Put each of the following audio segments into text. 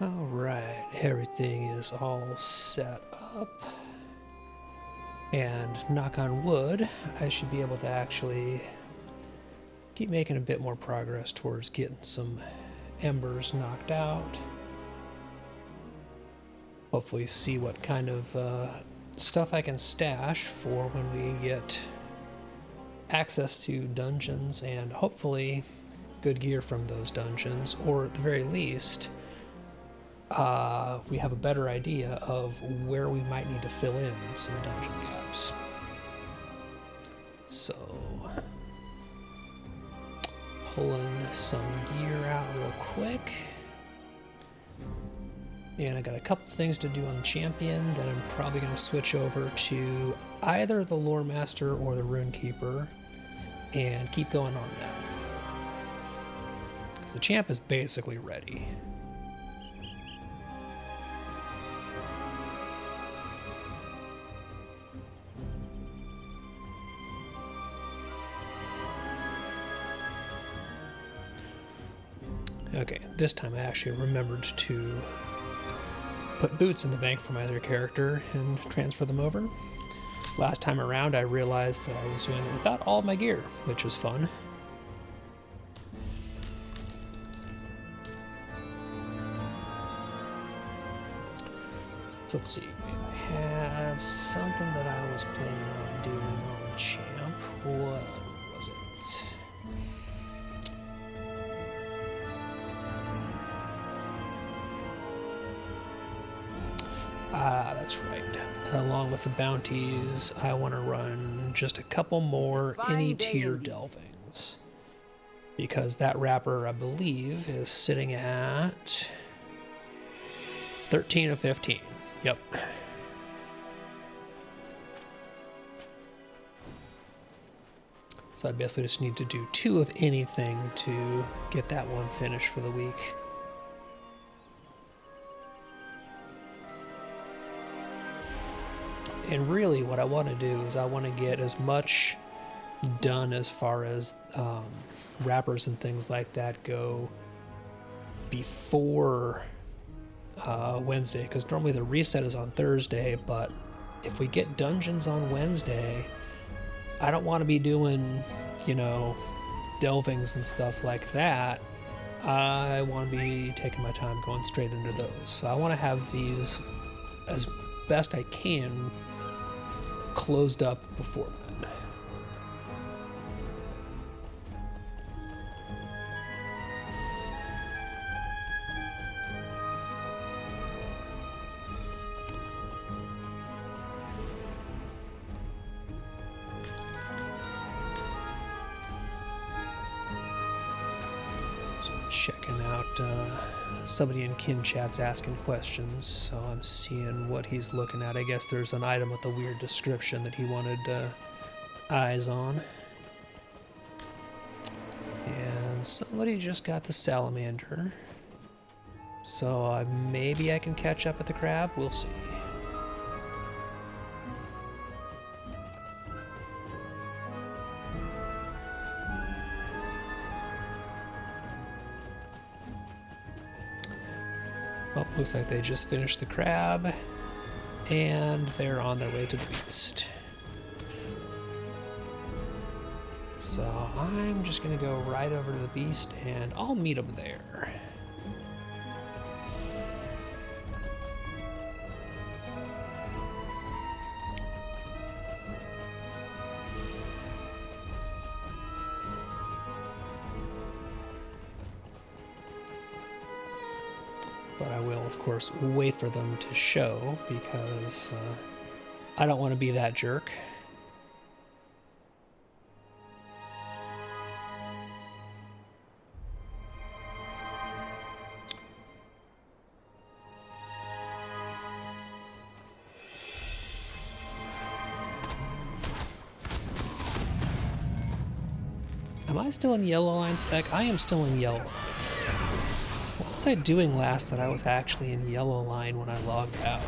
Alright, everything is all set up. And knock on wood, I should be able to actually keep making a bit more progress towards getting some embers knocked out. Hopefully see what kind of stuff I can stash for when we get access to dungeons, and hopefully good gear from those dungeons, or at the very least we have a better idea of where we might need to fill in some dungeon gaps. So, pulling some gear out real quick. And I got a couple things to do on the champion that I'm probably going to switch over to either the Lore Master or the Rune Keeper and keep going on that. Because the champ is basically ready. Okay, this time I actually remembered to put boots in the bank for my other character and transfer them over. Last time around I realized that I was doing it without all of my gear, which is fun. So let's see, I had something that I was planning on doing on the champ. What was it? That's right. Along with the bounties, I want to run just a couple more any tier delvings. Because that wrapper, I believe, is sitting at 13 of 15. Yep. So I basically just need to do 2 of anything to get that one finished for the week. And really what I want to do is I want to get as much done as far as wrappers and things like that go before Wednesday, because normally the reset is on Thursday, but if we get dungeons on Wednesday, I don't want to be doing, you know, delvings and stuff like that. I want to be taking my time going straight into those. So I want to have these as best I can closed up before then. So checking out somebody in kin chat's asking questions, so I'm seeing what he's looking at. I guess there's an item with a weird description that he wanted eyes on. And somebody just got the salamander. So maybe I can catch up with the crab. We'll see. Oh, looks like they just finished the crab, and they're on their way to the beast. So I'm just gonna go right over to the beast, and I'll meet them there. But I will, of course, wait for them to show, because I don't want to be that jerk. Am I still in yellow line spec? I am still in yellow line. What was I doing last that I was actually in yellow line when I logged out?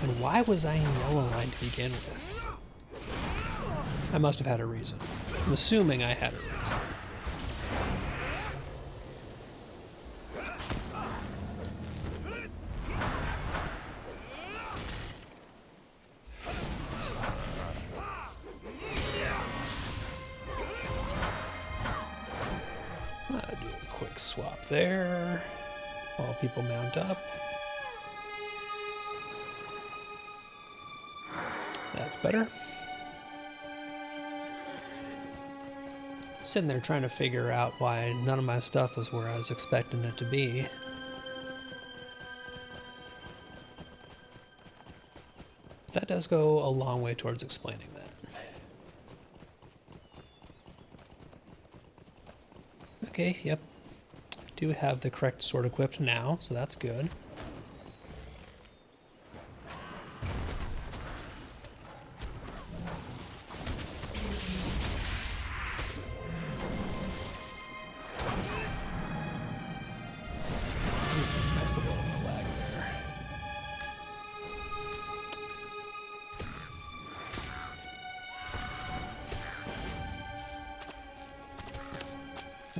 And why was I in yellow line to begin with? I must have had a reason. I'm assuming I had a reason. swap there while people mount up. That's better. Sitting there trying to figure out why none of my stuff was where I was expecting it to be. That does go a long way towards explaining that. Okay, yep. I do have the correct sword equipped now, so that's good. That's the little lag there.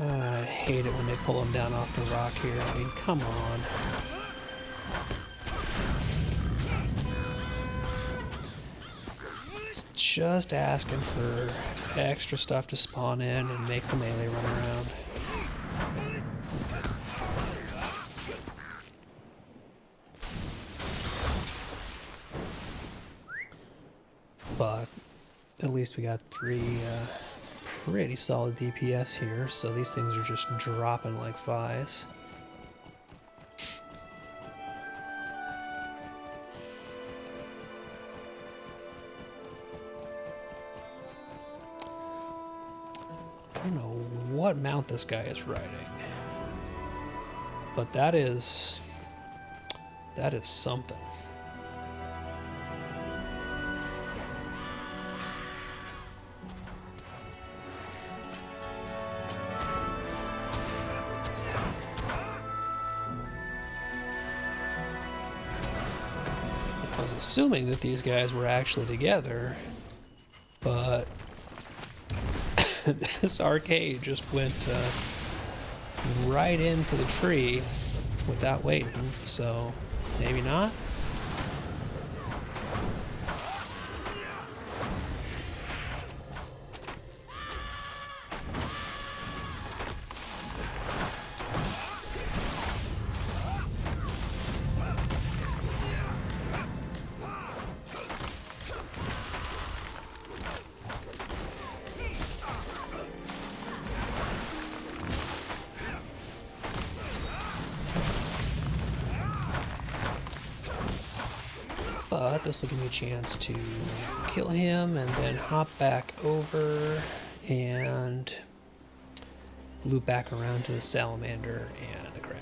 I hate it when they pull him down off the rock here. I mean, come on. It's just asking for extra stuff to spawn in and make the melee run around. But at least we got 3 pretty solid DPS here, so these things are just dropping like flies. I don't know what mount this guy is riding, but that is something. I was assuming that these guys were actually together, but this arcade just went right in for the tree without waiting, so maybe not. But this will give me a chance to kill him and then hop back over and loop back around to the salamander and the crab.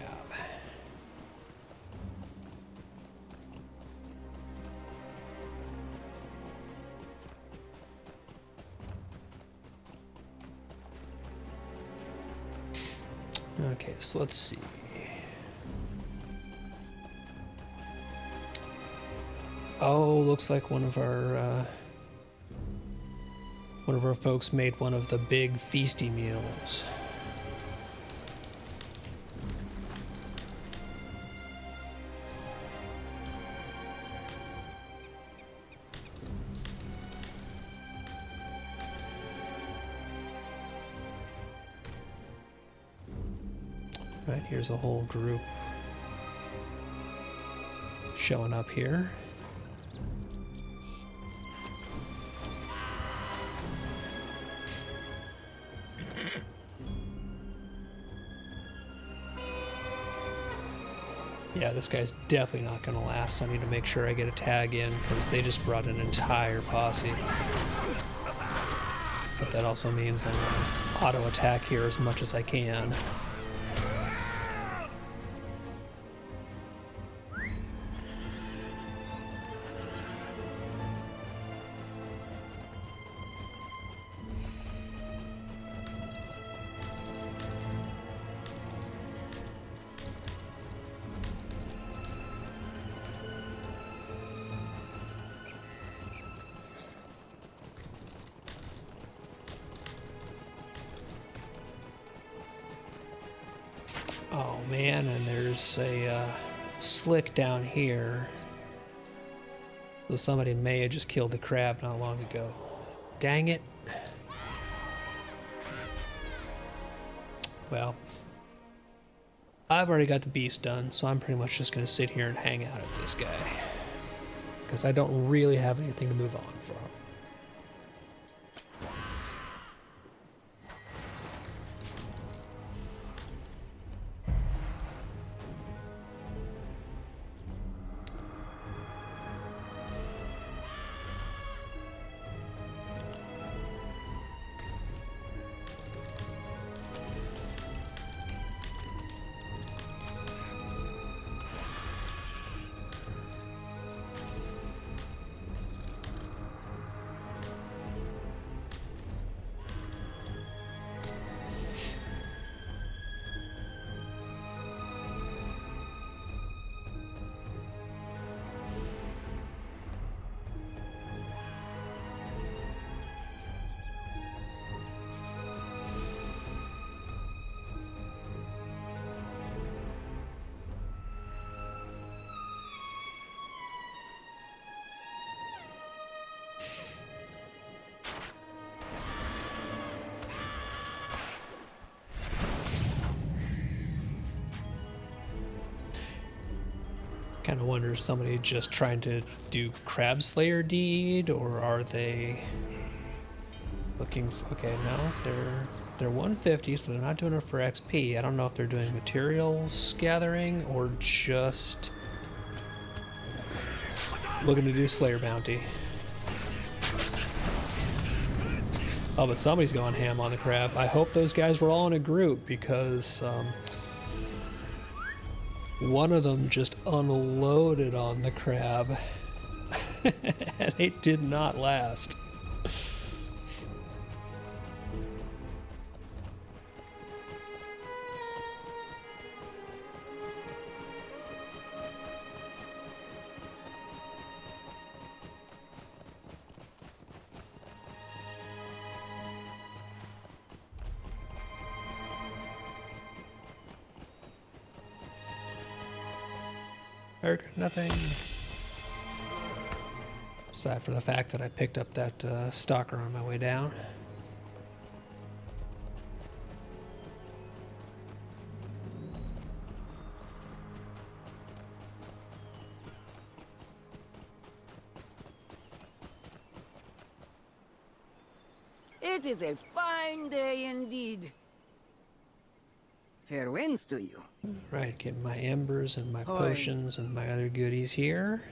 Okay, so let's see. Oh, looks like one of our folks made one of the big feasty meals. Right, here's a whole group showing up here. Yeah, this guy's definitely not going to last. I need to make sure I get a tag in because they just brought an entire posse. But that also means I'm going to auto attack here as much as I can. Oh man, and there's a slick down here. So somebody may have just killed the crab not long ago. Dang it. Well, I've already got the beast done, so I'm pretty much just going to sit here and hang out at this guy. Because I don't really have anything to move on from. Kind of wonder if somebody just trying to do Crab Slayer deed, or are they looking for, okay, no, they're 150, so they're not doing it for XP. I don't know if they're doing materials gathering or just looking to do Slayer bounty. Oh, but somebody's going ham on the crab. I hope those guys were all in a group, because one of them just unloaded on the crab, and it did not last. Heard nothing. Aside from the fact that I picked up that stalker on my way down. It is a fine day indeed. Fair winds to you. Right, get my embers and my potions and my other goodies here.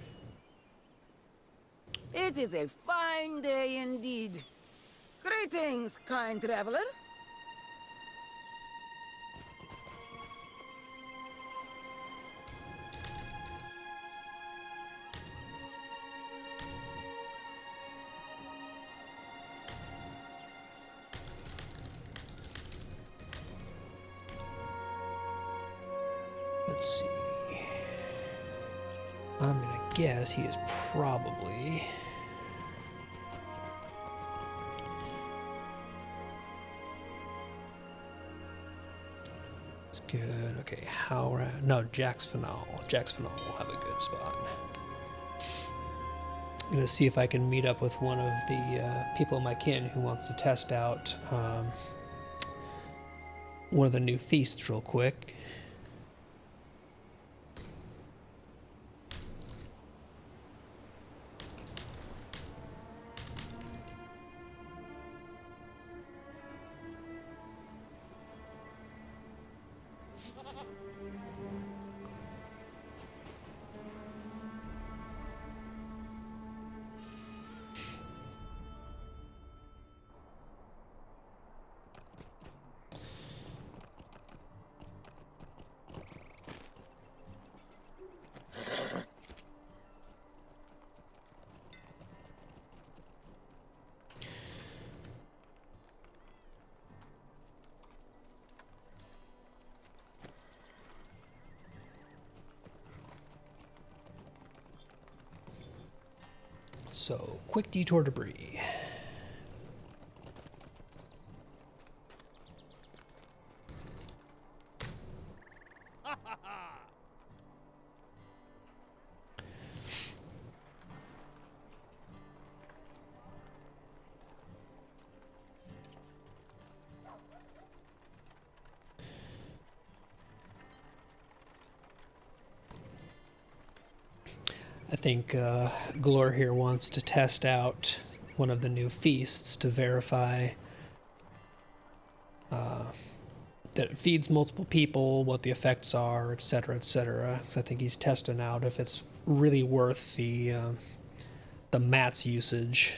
It is a fine day indeed. Greetings, kind traveler. Let's see. I'm gonna guess he is probably... It's good. Okay, how... No, Jack's Finale. Jack's Finale will have a good spot. I'm gonna see if I can meet up with one of the people in my kin who wants to test out one of the new feasts real quick. So, quick detour to Bree. I think Glor here wants to test out one of the new feasts to verify that it feeds multiple people, what the effects are, etc., etc. Because I think he's testing out if it's really worth the mats usage.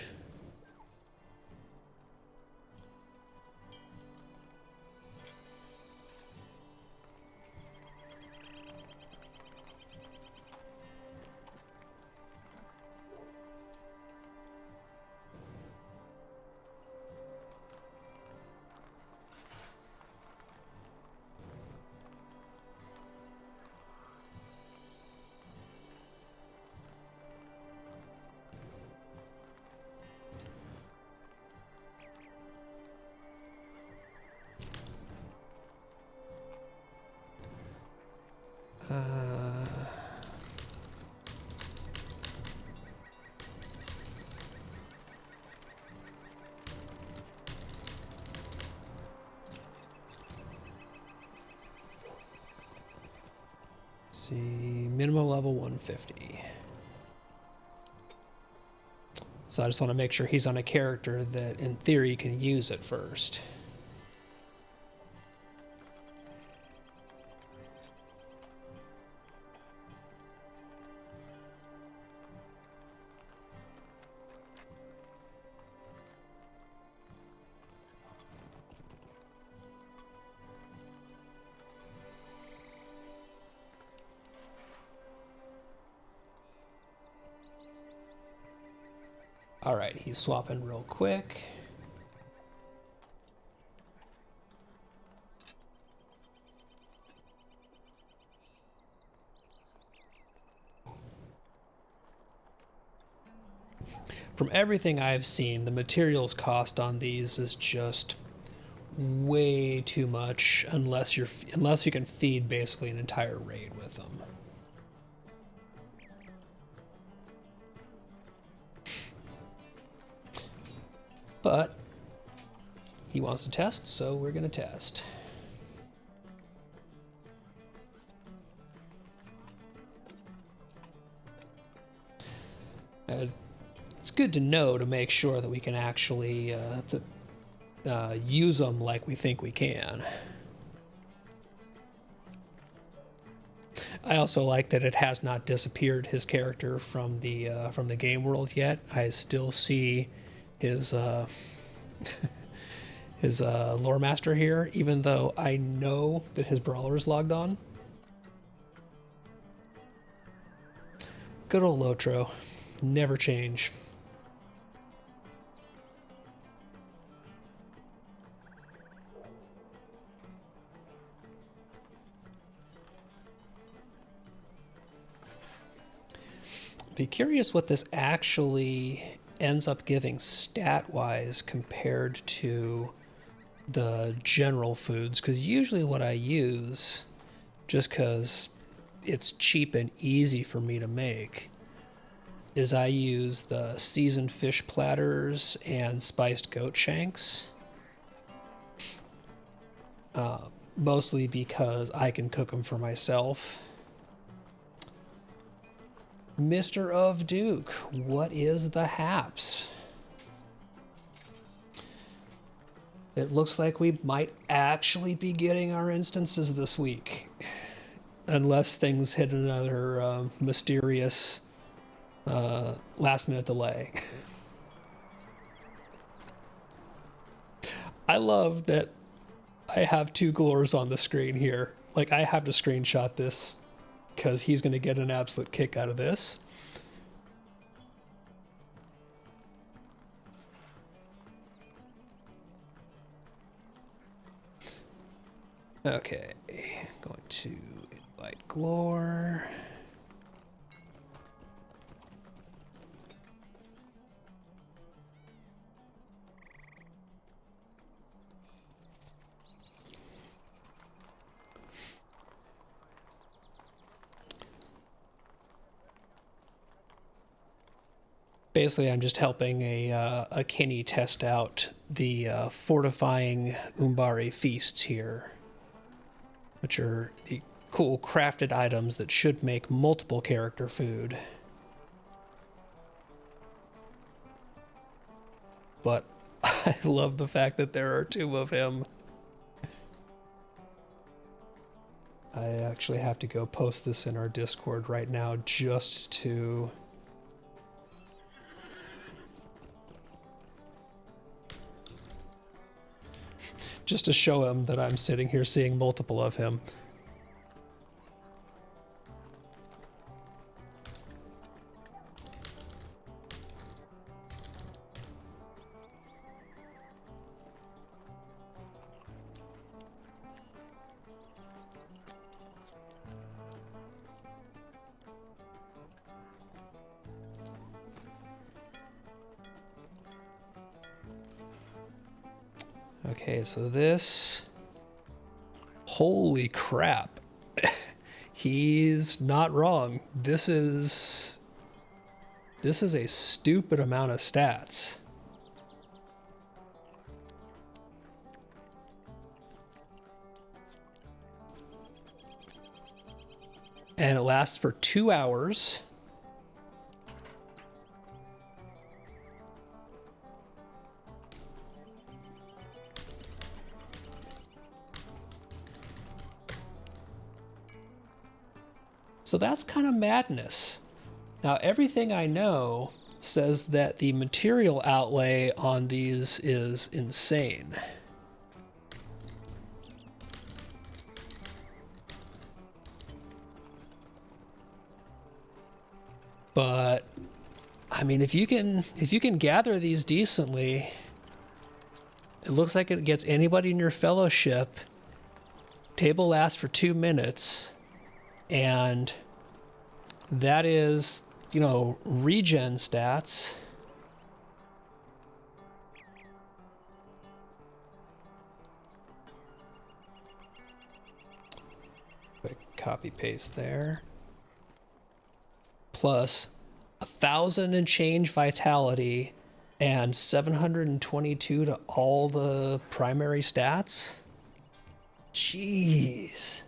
See, minimum level 150. So I just want to make sure he's on a character that, in theory, can use it first. All right, he's swapping real quick. From everything I've seen, the materials cost on these is just way too much unless you can feed basically an entire raid with them. But he wants to test, so we're going to test. It's good to know to make sure that we can actually use them like we think we can. I also like that it has not disappeared his character from the game world yet. I still see his his lore master here, even though I know that his brawler is logged on. Good old Lotro, never change. Be curious what this actually ends up giving stat-wise compared to the general foods, because usually what I use, just because it's cheap and easy for me to make, is I use the seasoned fish platters and spiced goat shanks. Mostly because I can cook them for myself. Mr. of Duke, what is the haps? It looks like we might actually be getting our instances this week. Unless things hit another mysterious last-minute delay. I love that I have two Glors on the screen here. Like, I have to screenshot this because he's going to get an absolute kick out of this. Okay, going to invite Glor. Basically, I'm just helping a Kinney test out the fortifying Umbari feasts here, which are the cool crafted items that should make multiple character food. but I love the fact that there are two of him. I actually have to go post this in our Discord right now just to... just to show him that I'm sitting here seeing multiple of him. Okay, so this... holy crap. He's not wrong. This is a stupid amount of stats. And it lasts for 2 hours. So that's kind of madness. Now, everything I know says that the material outlay on these is insane. But I mean, if you can gather these decently, it looks like it gets anybody in your fellowship. Table lasts for 2 minutes. And that is, you know, regen stats. Quick copy paste there. Plus 1,000 and change vitality and 722 to all the primary stats. Jeez.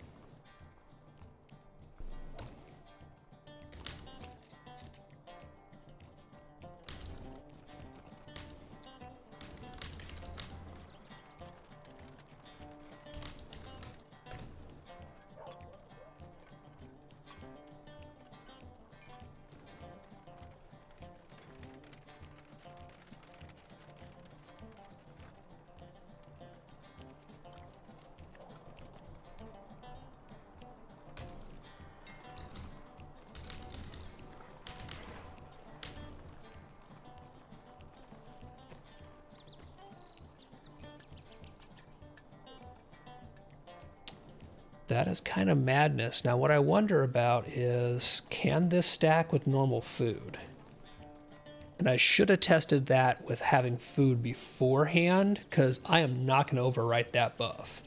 That is kind of madness. Now, what I wonder about is, can this stack with normal food? And I should have tested that with having food beforehand, because I am not going to overwrite that buff.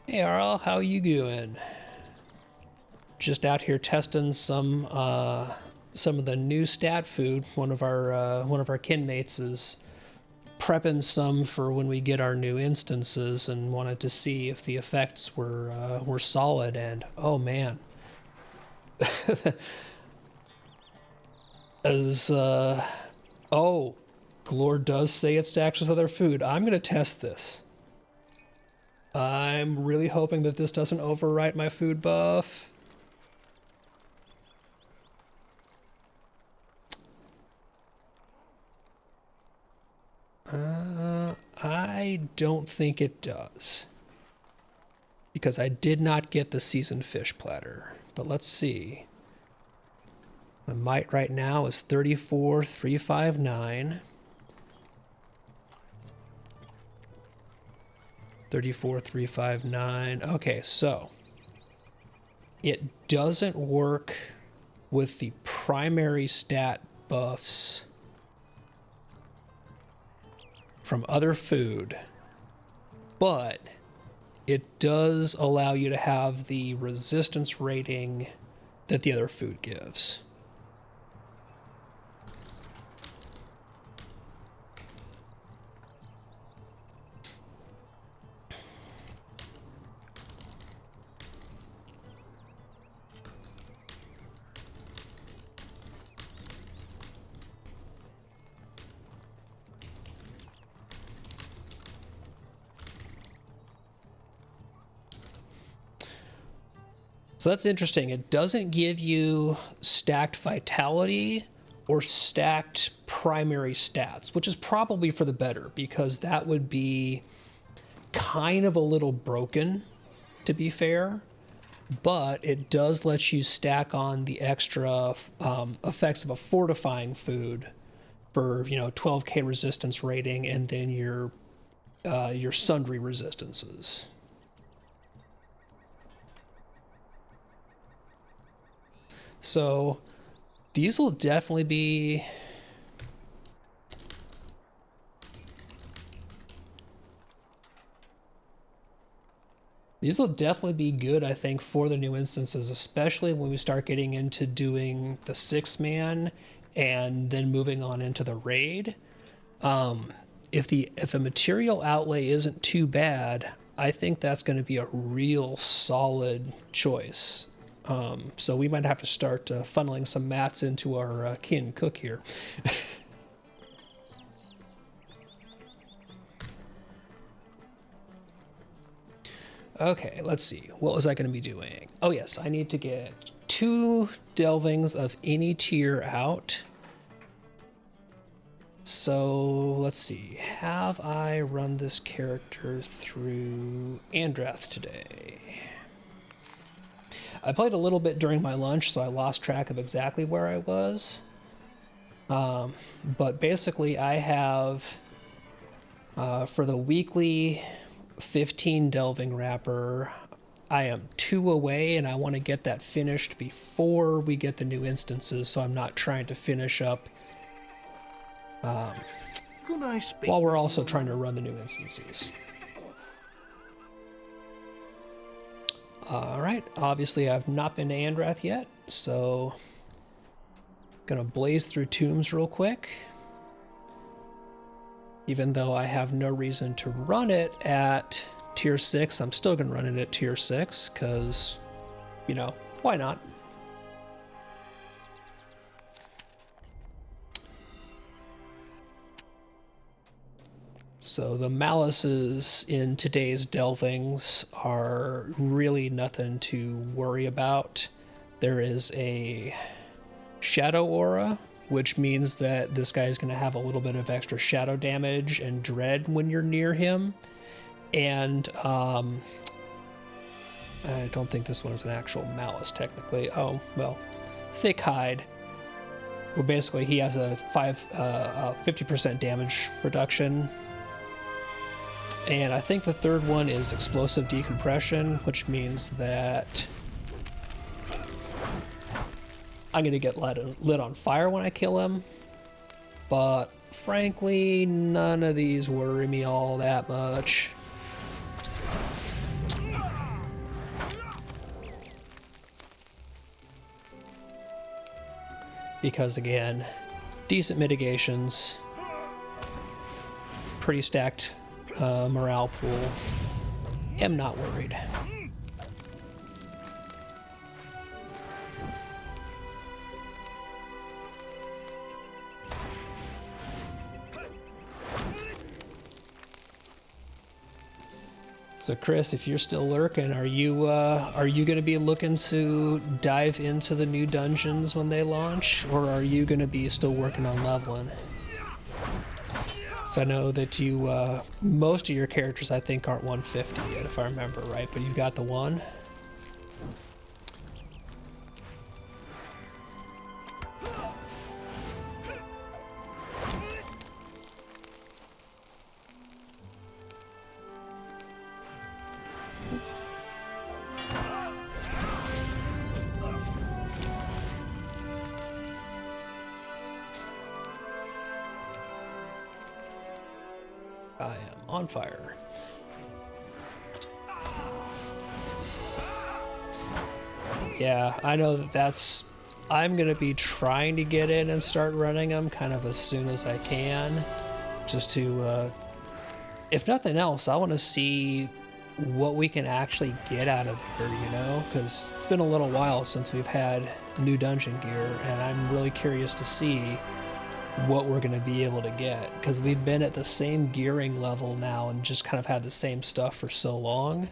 Hey, Arl, how you doing? Just out here testing some of the new stat food. One of our kinmates is prepping some for when we get our new instances, and wanted to see if the effects were solid. And oh man, as oh, Glor does say it stacks with other food. I'm gonna test this. I'm really hoping that this doesn't overwrite my food buff. I don't think it does, because I did not get the seasoned fish platter. But let's see. My might right now is 34,359. 34,359. Okay, so it doesn't work with the primary stat buffs from other food, but it does allow you to have the resistance rating that the other food gives. So that's interesting. It doesn't give you stacked vitality or stacked primary stats, which is probably for the better, because that would be kind of a little broken, to be fair. But it does let you stack on the extra effects of a fortifying food for 12k resistance rating, and then your sundry resistances. So these will definitely be good, I think, for the new instances, especially when we start getting into doing the 6-man and then moving on into the raid. If the material outlay isn't too bad, I think that's going to be a real solid choice. So we might have to start funneling some mats into our kin cook here. Okay, let's see. What was I going to be doing? Oh yes, I need to get 2 delvings of any tier out. So let's see. Have I run this character through Andrath today? I played a little bit during my lunch, so I lost track of exactly where I was. But basically, I have for the weekly 15 delving wrapper, I am 2 away, and I want to get that finished before we get the new instances, so I'm not trying to finish up while we're also trying to run the new instances. Alright, obviously I've not been to Andrath yet, so gonna blaze through tombs real quick. Even though I have no reason to run it at tier 6, I'm still gonna run it at tier 6, because, why not? So the malices in today's delvings are really nothing to worry about. There is a shadow aura, which means that this guy is going to have a little bit of extra shadow damage and dread when you're near him. And I don't think this one is an actual malice technically. Oh, well, thick hide. Well, basically he has a 50% damage reduction. And I think the third one is explosive decompression, which means that I'm going to get lit on fire when I kill him. But frankly, none of these worry me all that much. Because again, decent mitigations, pretty stacked morale pool. Am not worried. So Chris, if you're still lurking, are you going to be looking to dive into the new dungeons when they launch, or are you going to be still working on leveling? So I know that you, most of your characters I think aren't 150 yet, if I remember right, but you've got the one. I am on fire. Yeah, I know that's... I'm going to be trying to get in and start running them kind of as soon as I can. Just to, if nothing else, I want to see what we can actually get out of here, Because it's been a little while since we've had new dungeon gear, and I'm really curious to see what we're going to be able to get, because we've been at the same gearing level now and just kind of had the same stuff for so long.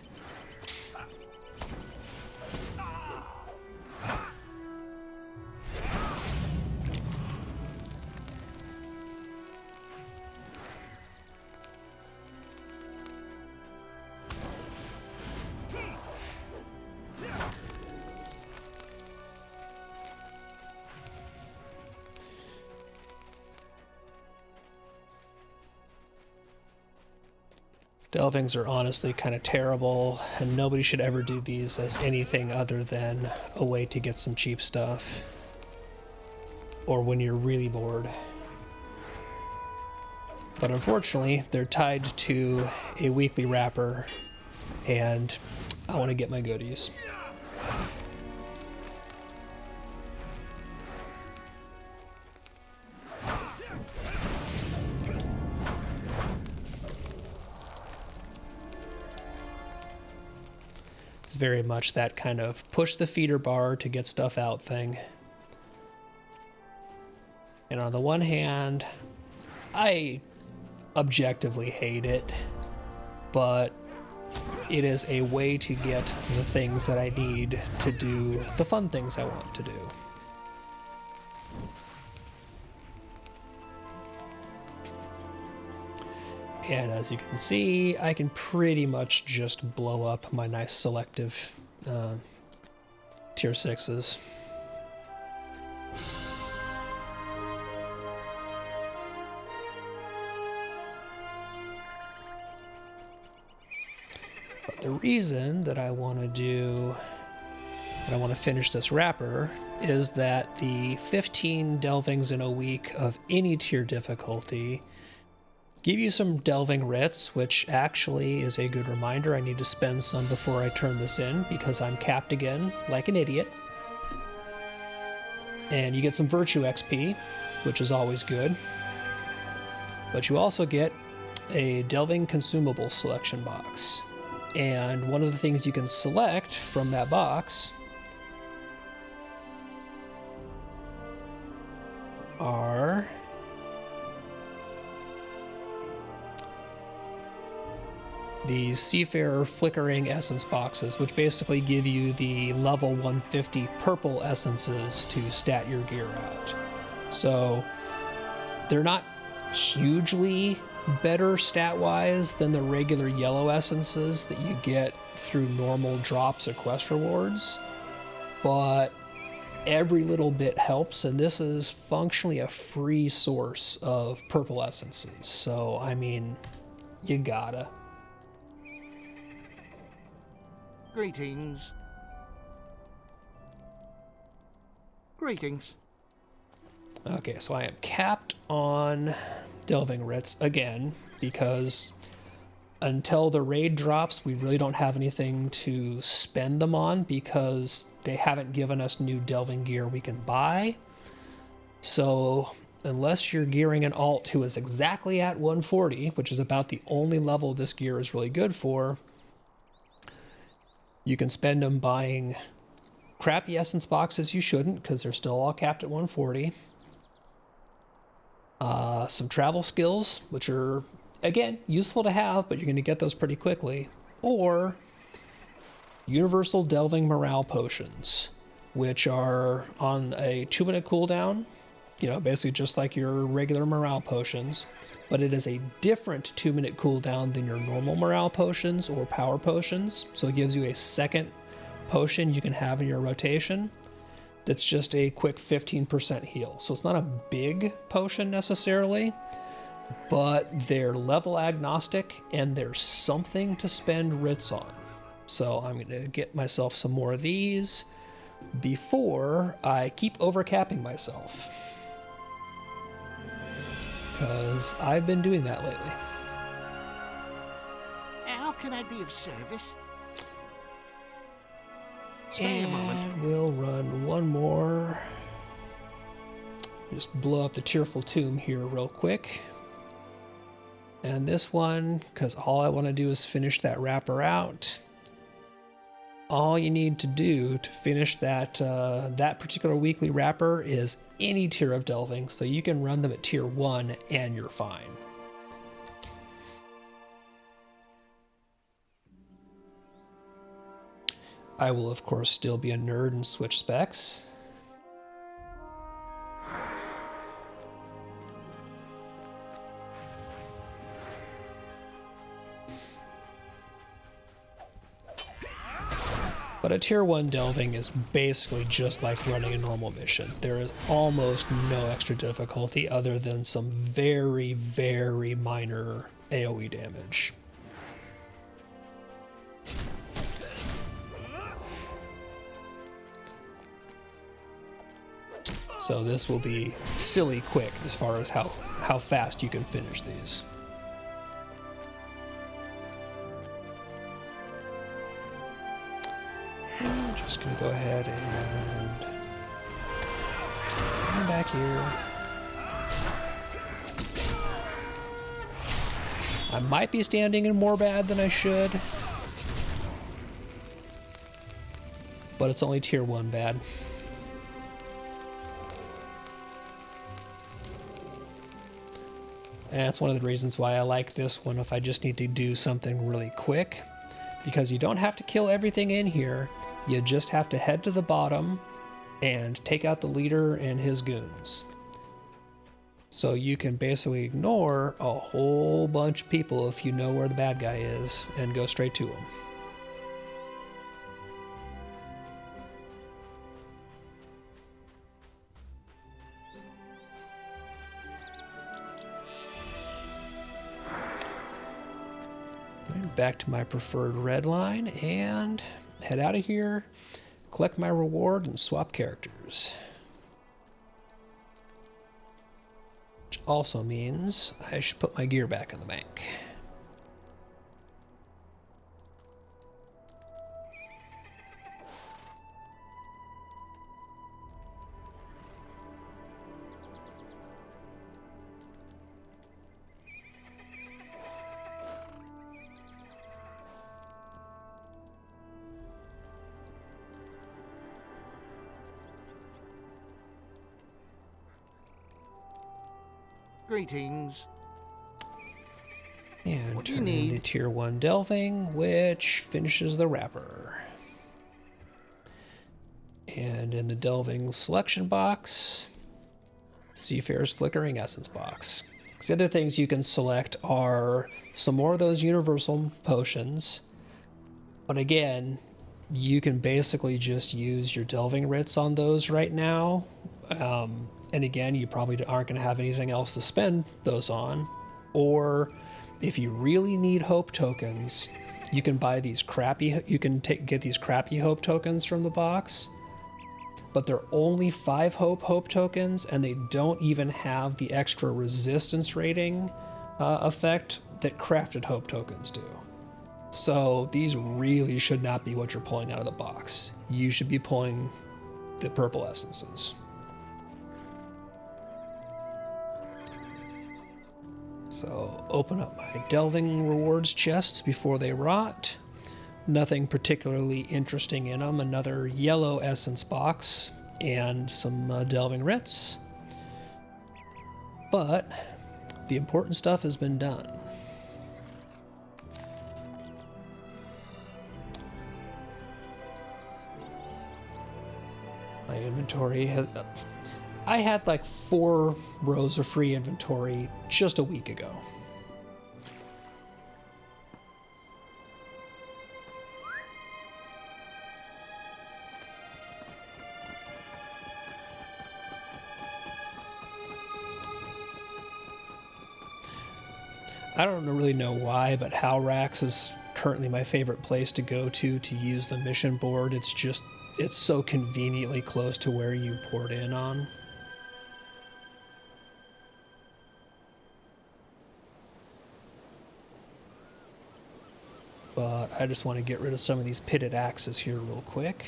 Delvings are honestly kind of terrible, and nobody should ever do these as anything other than a way to get some cheap stuff. Or when you're really bored. But unfortunately, they're tied to a weekly wrapper, and I want to get my goodies. It's very much that kind of push the feeder bar to get stuff out thing. And on the one hand, I objectively hate it, but it is a way to get the things that I need to do the fun things I want to do. And as you can see, I can pretty much just blow up my nice selective tier 6s. But the reason that I want to finish this wrapper is that the 15 delvings in a week of any tier difficulty give you some delving writs, which actually is a good reminder. I need to spend some before I turn this in because I'm capped again like an idiot. And you get some virtue XP, which is always good. But you also get a delving consumable selection box. And one of the things you can select from that box are the Seafarer Flickering Essence boxes, which basically give you the level 150 purple essences to stat your gear out. So they're not hugely better stat-wise than the regular yellow essences that you get through normal drops or quest rewards, but every little bit helps, and this is functionally a free source of purple essences. So, I mean, you gotta. Greetings. Greetings. Okay, so I am capped on delving writs again because until the raid drops, we really don't have anything to spend them on because they haven't given us new delving gear we can buy. So unless you're gearing an alt who is exactly at 140, which is about the only level this gear is really good for, you can spend them buying crappy essence boxes you shouldn't because they're still all capped at 140. Some travel skills, which are, again, useful to have, but you're going to get those pretty quickly. Or universal delving morale potions, which are on a 2-minute cooldown, basically just like your regular morale potions, but it is a different 2-minute cooldown than your normal morale potions or power potions. So it gives you a second potion you can have in your rotation that's just a quick 15% heal. So it's not a big potion necessarily, but they're level agnostic and there's something to spend writs on. So I'm going to get myself some more of these before I keep overcapping myself, because I've been doing that lately. How can I be of service? Stay a moment. And we'll run one more. Just blow up the Tearful Tomb here real quick. And this one, because all I want to do is finish that wrapper out. All you need to do to finish that that particular weekly wrapper is any tier of delving, so you can run them at tier 1 and you're fine. I will, of course, still be a nerd and switch specs. But a tier 1 delving is basically just like running a normal mission. There is almost no extra difficulty other than some very, very minor AoE damage. So this will be silly quick as far as how fast you can finish these. I'm just gonna go ahead and come back here. I might be standing in more bad than I should, but it's only tier 1 bad. And that's one of the reasons why I like this one if I just need to do something really quick, because you don't have to kill everything in here. You just have to head to the bottom and take out the leader and his goons. So you can basically ignore a whole bunch of people if you know where the bad guy is and go straight to him. Back to my preferred red line and head out of here, collect my reward, and swap characters. Which also means I should put my gear back in the bank. Greetings. And What do you turn need? into tier 1 delving, which finishes the wrapper. And in the delving selection box, Seafarer's Flickering Essence box. The other things you can select are some more of those universal potions. But again, you can basically just use your delving writs on those right now. And again, you probably aren't going to have anything else to spend those on. Or if you really need hope tokens, you can buy these crappy. You can get these crappy hope tokens from the box, but they're only 5 hope tokens, and they don't even have the extra resistance rating effect that crafted hope tokens do. So these really should not be what you're pulling out of the box. You should be pulling the purple essences. So open up my delving rewards chests before they rot. Nothing particularly interesting in them. Another yellow essence box and some delving writs. But the important stuff has been done. My inventory has... I had like 4 rows of free inventory just a week ago. I don't really know why, but Halrax is currently my favorite place to go to use the mission board. It's so conveniently close to where you poured in on. But I just want to get rid of some of these pitted axes here real quick.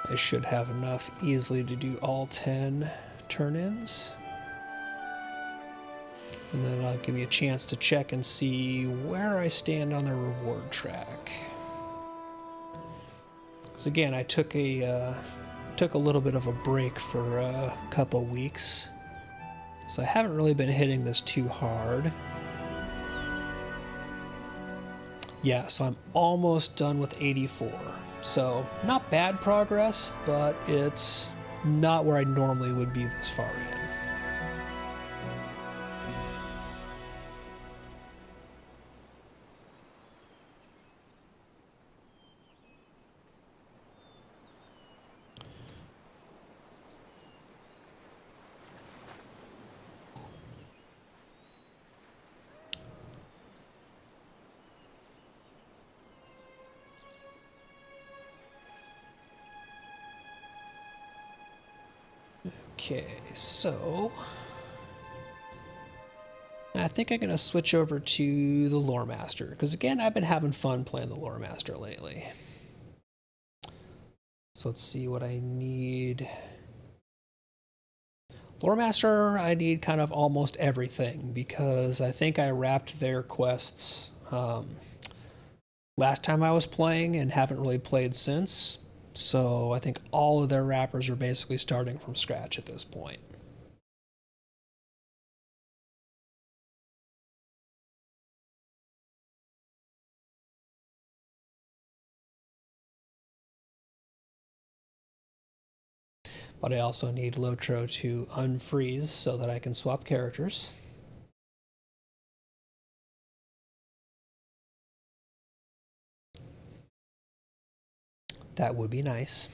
I should have enough easily to do all 10 turn-ins. And then that'll give me a chance to check and see where I stand on the reward track. Because again, I took a little bit of a break for a couple weeks. So I haven't really been hitting this too hard. Yeah, so I'm almost done with 84. So, not bad progress, but it's not where I normally would be this far in. Okay, so I think I'm gonna switch over to the Lore Master, because again, I've been having fun playing the Lore Master lately. So let's see what I need. Lore Master, I need kind of almost everything, because I think I wrapped their quests last time I was playing and haven't really played since. So I think all of their wrappers are basically starting from scratch at this point. But I also need Lotro to unfreeze so that I can swap characters. That would be nice.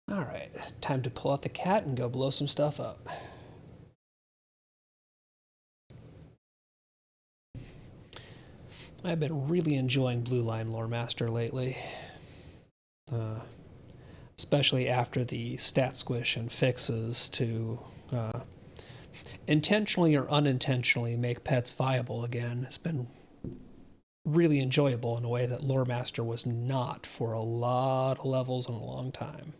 Alright, time to pull out the cat and go blow some stuff up. I've been really enjoying Blue Line Lore Master lately. Especially after the stat squish and fixes to intentionally or unintentionally make pets viable again. It's been really enjoyable in a way that Lore Master was not for a lot of levels in a long time.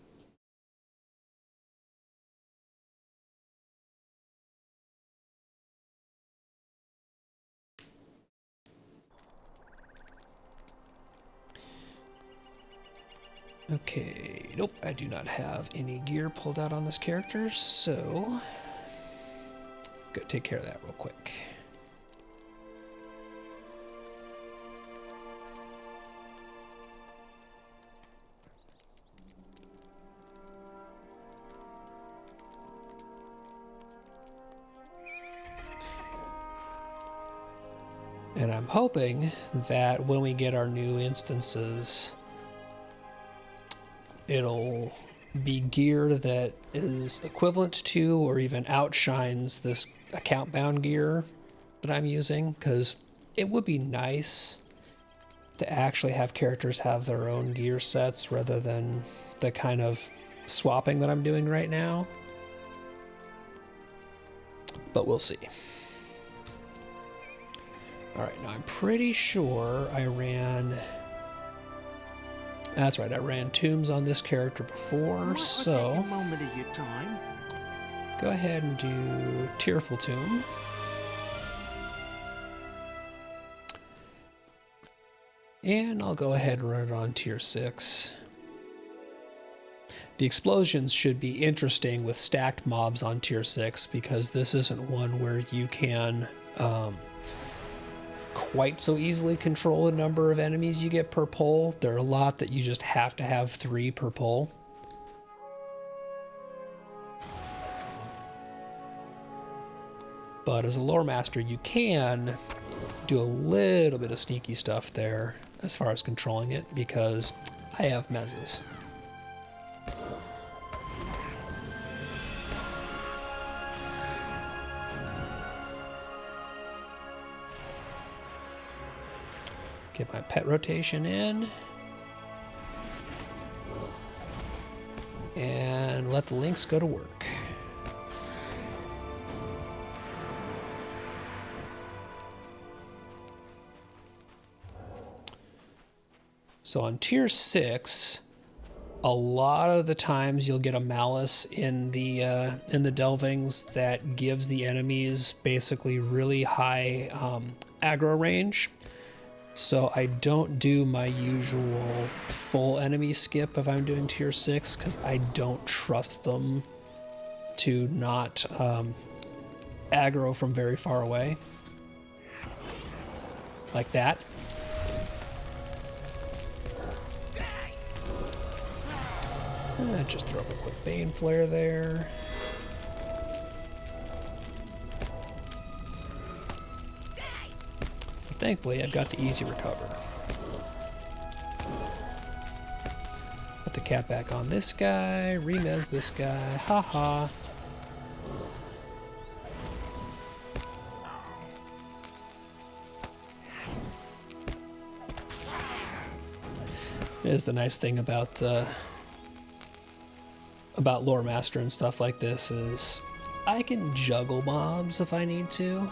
Okay, nope, I do not have any gear pulled out on this character, so go take care of that real quick. And I'm hoping that when we get our new instances, it'll be gear that is equivalent to or even outshines this account bound gear that I'm using, because it would be nice to actually have characters have their own gear sets rather than the kind of swapping that I'm doing right now. But we'll see. Alright, now I'm pretty sure I ran... That's right, I ran tombs on this character before, so take a moment of your time. Go ahead and do Tearful Tomb. And I'll go ahead and run it on tier 6. The explosions should be interesting with stacked mobs on tier 6, because this isn't one where you can quite so easily control the number of enemies you get per pull. There are a lot that you just have to have 3 per pull. But as a lore master, you can do a little bit of sneaky stuff there as far as controlling it, because I have mezzes. Get my pet rotation in. And let the lynx go to work. So on tier 6, a lot of the times you'll get a malice in the delvings that gives the enemies basically really high aggro range. So I don't do my usual full enemy skip if I'm doing tier 6, because I don't trust them to not aggro from very far away. Like that. Just throw up a quick Bane Flare there. But thankfully, I've got the easy recover. Put the cat back on this guy, remez this guy, haha. Is the nice thing about Lore Master and stuff like this is I can juggle mobs if I need to.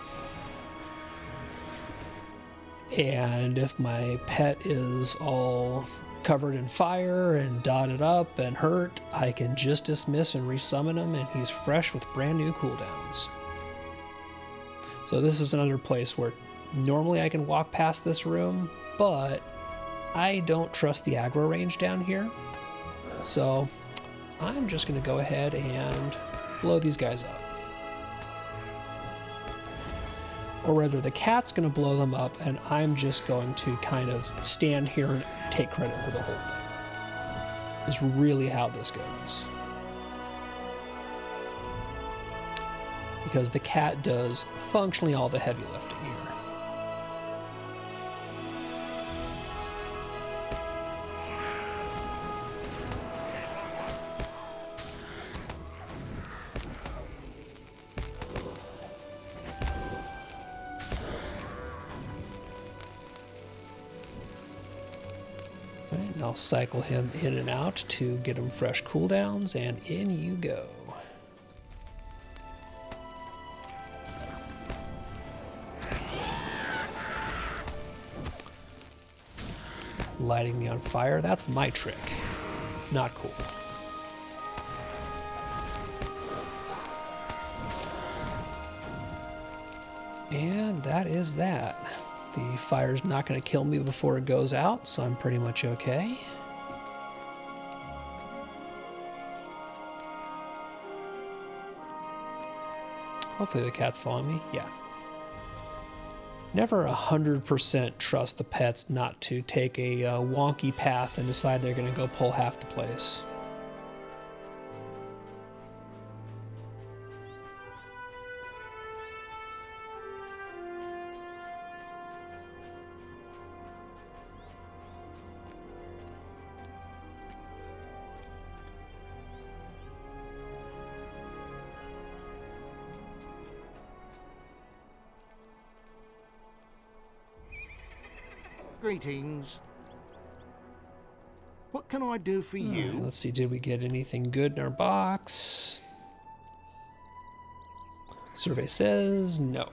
And if my pet is all covered in fire and dotted up and hurt, I can just dismiss and resummon him and he's fresh with brand new cooldowns. So this is another place where normally I can walk past this room, but I don't trust the aggro range down here. So I'm just going to go ahead and blow these guys up. Or rather, the cat's going to blow them up, and I'm just going to kind of stand here and take credit for the whole thing. Is really how this goes. Because the cat does functionally all the heavy lifting here. I'll cycle him in and out to get him fresh cooldowns, and in you go. Lighting me on fire, that's my trick. Not cool. And that is that. The fire's not going to kill me before it goes out, so I'm pretty much okay. Hopefully the cat's following me. Yeah. Never 100% trust the pets not to take a wonky path and decide they're going to go pull half the place. Greetings. What can I do for you? Let's see, did we get anything good in our box? Survey says no.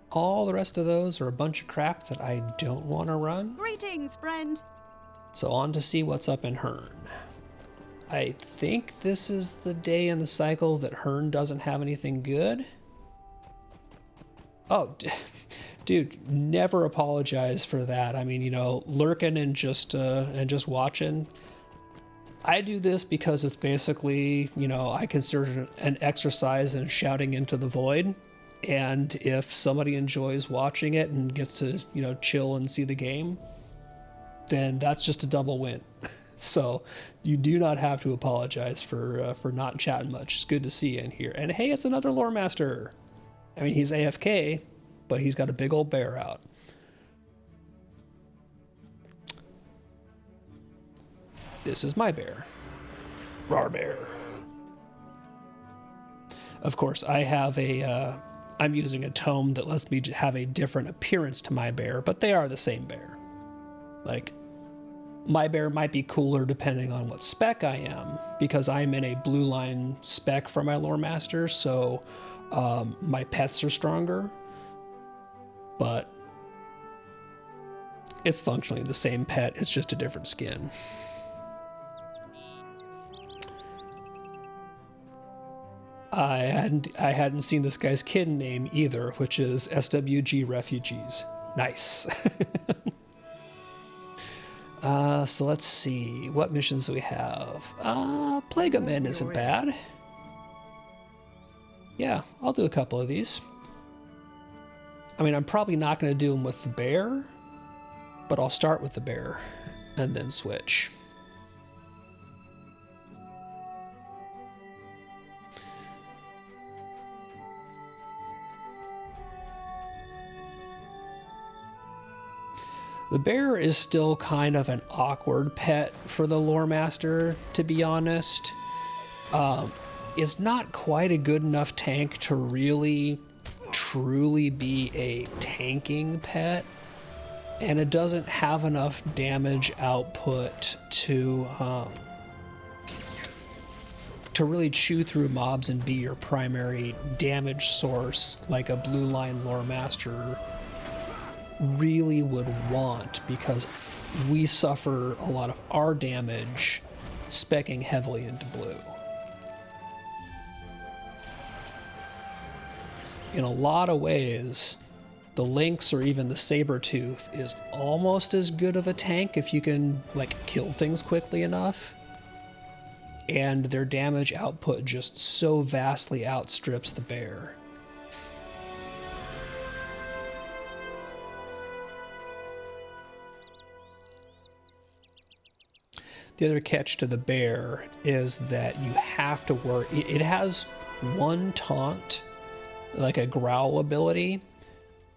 All the rest of those are a bunch of crap that I don't want to run. Greetings, friend. So on to see what's up in Hearn. I think this is the day in the cycle that Hearn doesn't have anything good. Oh, dude, never apologize for that. I mean, you know, lurking and just watching. I do this because it's basically, you know, I consider it an exercise in shouting into the void. And if somebody enjoys watching it and gets to, you know, chill and see the game, then that's just a double win. So you do not have to apologize for not chatting much. It's good to see you in here. And hey, it's another lore master. I mean, he's AFK, but he's got a big old bear out. This is my bear. Rawr bear. Of course, I have I'm using a tome that lets me have a different appearance to my bear, but they are the same bear. Like, my bear might be cooler depending on what spec I am, because I'm in a blue line spec for my lore master, so my pets are stronger, but it's functionally the same pet, it's just a different skin. I hadn't seen this guy's kid name either, which is SWG Refugees. Nice. So let's see, what missions do we have? Plague of Men isn't bad. Yeah, I'll do a couple of these. I mean, I'm probably not going to do them with the bear, but I'll start with the bear. and then switch. The bear is still kind of an awkward pet for the lore master, to be honest. It's not quite a good enough tank to really, truly be a tanking pet, and it doesn't have enough damage output to really chew through mobs and be your primary damage source like a blue line lore master really would want, because we suffer a lot of our damage speccing heavily into blue. In a lot of ways, the Lynx or even the Sabertooth is almost as good of a tank if you can like kill things quickly enough, and their damage output just so vastly outstrips the bear. The other catch to the bear is that you have to work. It has one taunt, like a growl ability,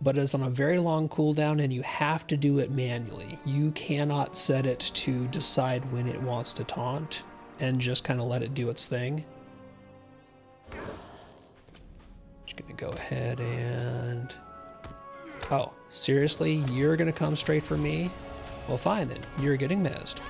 but it's on a very long cooldown and you have to do it manually. You cannot set it to decide when it wants to taunt and just kind of let it do its thing. Just gonna go ahead and... Oh, seriously? You're gonna come straight for me? Well, fine then. You're getting mezzed.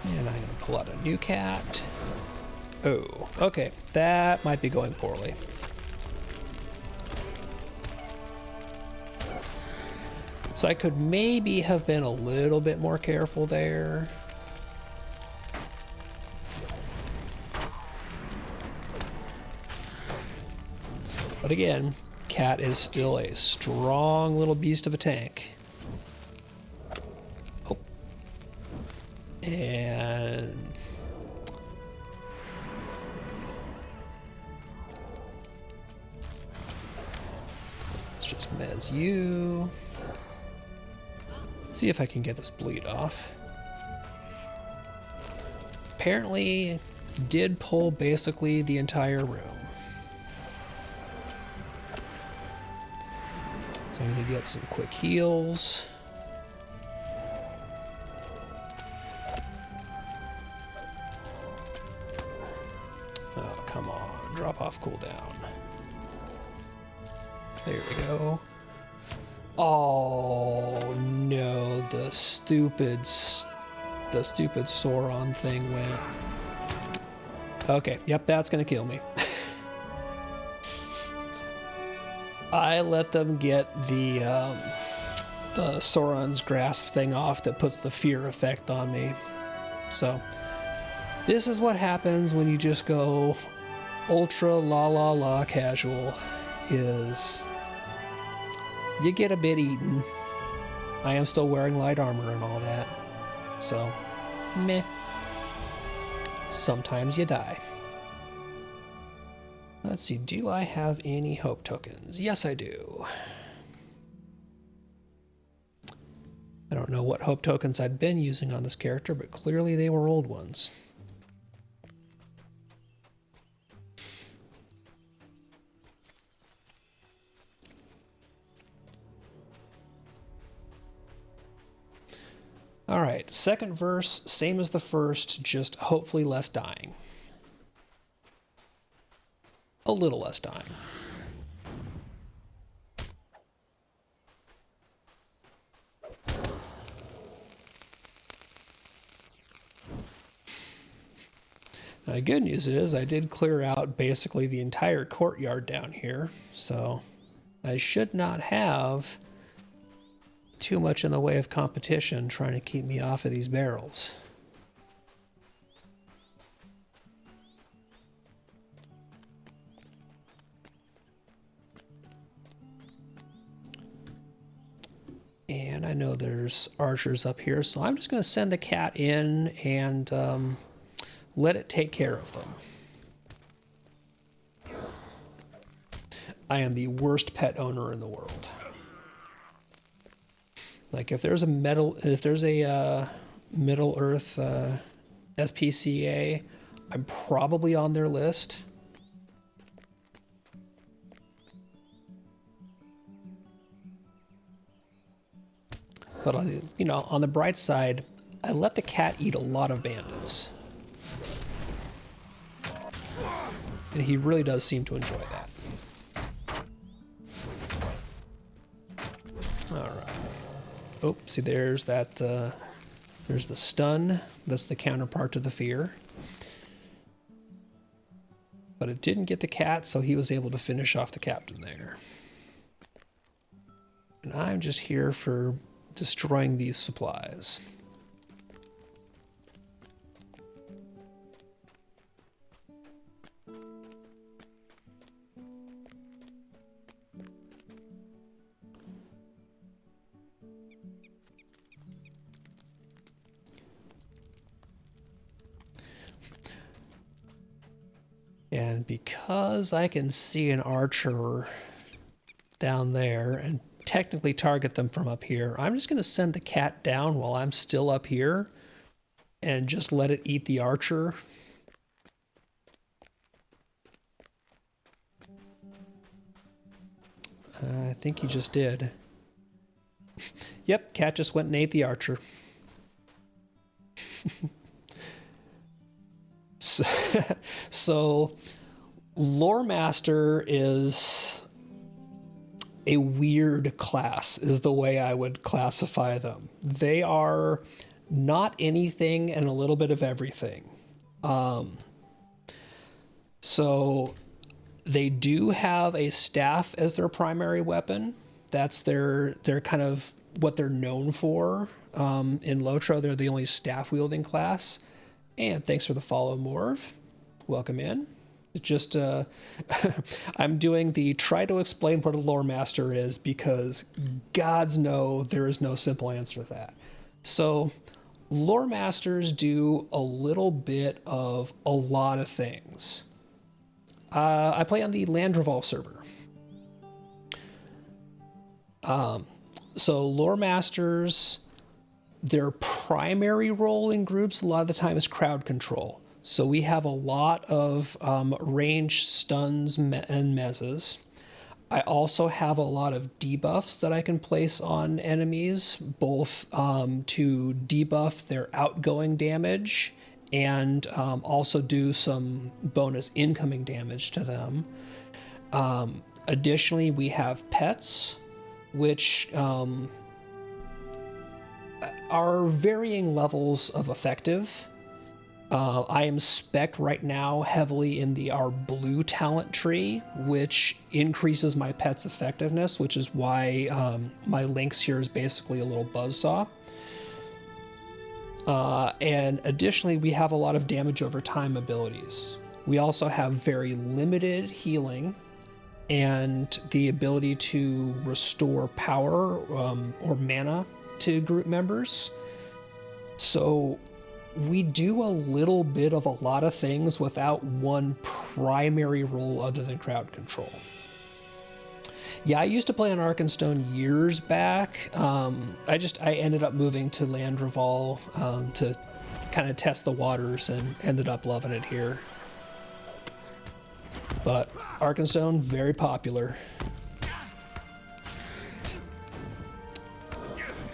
And I'm going to pull out a new cat. Oh, okay. That might be going poorly. So I could maybe have been a little bit more careful there. But again, cat is still a strong little beast of a tank. And let's just mez you. See if I can get this bleed off. Apparently did pull basically the entire room. So I'm gonna get some quick heals. Oh, come on. Drop off cooldown. There we go. Oh, no. The stupid Sauron thing went. Okay. Yep, that's going to kill me. I let them get the Sauron's grasp thing off that puts the fear effect on me. So... this is what happens when you just go ultra la la la casual, is you get a bit eaten. I am still wearing light armor and all that, so meh. Sometimes you die. Let's see, do I have any hope tokens? Yes, I do. I don't know what hope tokens I'd been using on this character, but clearly they were old ones. All right, second verse, same as the first, just hopefully less dying. A little less dying. Now, the good news is I did clear out basically the entire courtyard down here, so I should not have too much in the way of competition trying to keep me off of these barrels. And I know there's archers up here, so I'm just going to send the cat in and let it take care of them. I am the worst pet owner in the world. Like if there's a Middle Earth SPCA, I'm probably on their list. But on the bright side, I let the cat eat a lot of bandits. And he really does seem to enjoy that. All right. Oh, see, there's that. There's the stun. That's the counterpart to the fear. But it didn't get the cat, so he was able to finish off the captain there. And I'm just here for destroying these supplies. And because I can see an archer down there and technically target them from up here, I'm just going to send the cat down while I'm still up here and just let it eat the archer. I think he just did. Yep, cat just went and ate the archer. So Lore Master is a weird class, is the way I would classify them. They are not anything and a little bit of everything. So they do have a staff as their primary weapon. That's their kind of what they're known for. In Lotro, they're the only staff-wielding class. And thanks for the follow, Morv. Welcome in. It just, I'm doing the try to explain what a lore master is because gods know there is no simple answer to that. So lore masters do a little bit of a lot of things. I play on the Landreval server. So lore masters, their primary role in groups a lot of the time is crowd control. So we have a lot of ranged stuns and mezzes. I also have a lot of debuffs that I can place on enemies, both to debuff their outgoing damage and also do some bonus incoming damage to them. Additionally, we have pets, which are varying levels of effective. I am spec'd right now heavily in our blue talent tree, which increases my pet's effectiveness, which is why my Lynx here is basically a little buzzsaw. And additionally, we have a lot of damage over time abilities. We also have very limited healing and the ability to restore power or mana to group members. So we do a little bit of a lot of things without one primary role other than crowd control. Yeah, I used to play on Arkenstone years back. I ended up moving to Landreval to kind of test the waters and ended up loving it here. But Arkenstone, very popular.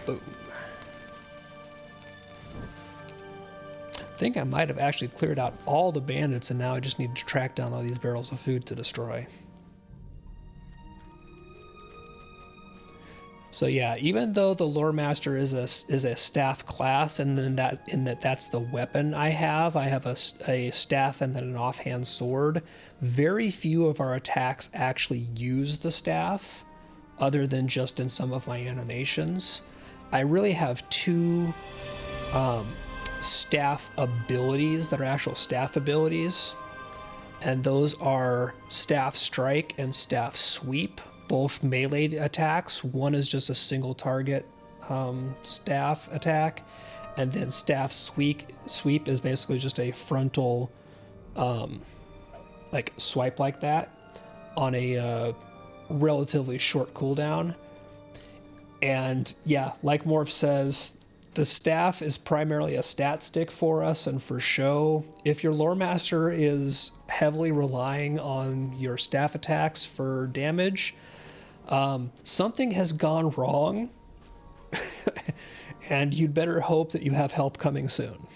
Boom. I think I might have actually cleared out all the bandits, and now I just need to track down all these barrels of food to destroy. So yeah, even though the Lore Master is a staff class, and then that's the weapon I have a staff and then an offhand sword. Very few of our attacks actually use the staff, other than just in some of my animations. I really have two staff abilities that are actual staff abilities, and those are Staff Strike and Staff Sweep, both melee attacks. One is just a single target staff attack, and then staff sweep is basically just a frontal like swipe like that on a relatively short cooldown. And yeah, like Morph says, the staff is primarily a stat stick for us and for show. If your lore master is heavily relying on your staff attacks for damage, something has gone wrong, and you'd better hope that you have help coming soon.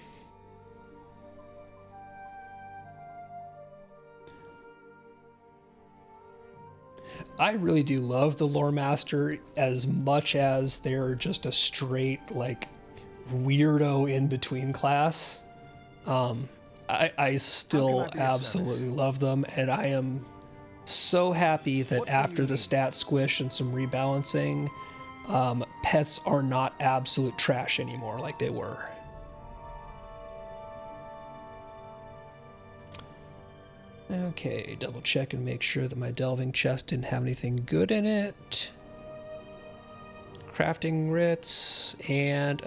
I really do love the lore master as much as they're just a straight like weirdo in between class. I still absolutely love them, and I am so happy that after the stat squish and some rebalancing, pets are not absolute trash anymore like they were. Okay, double check and make sure that my delving chest didn't have anything good in it. Crafting writs, and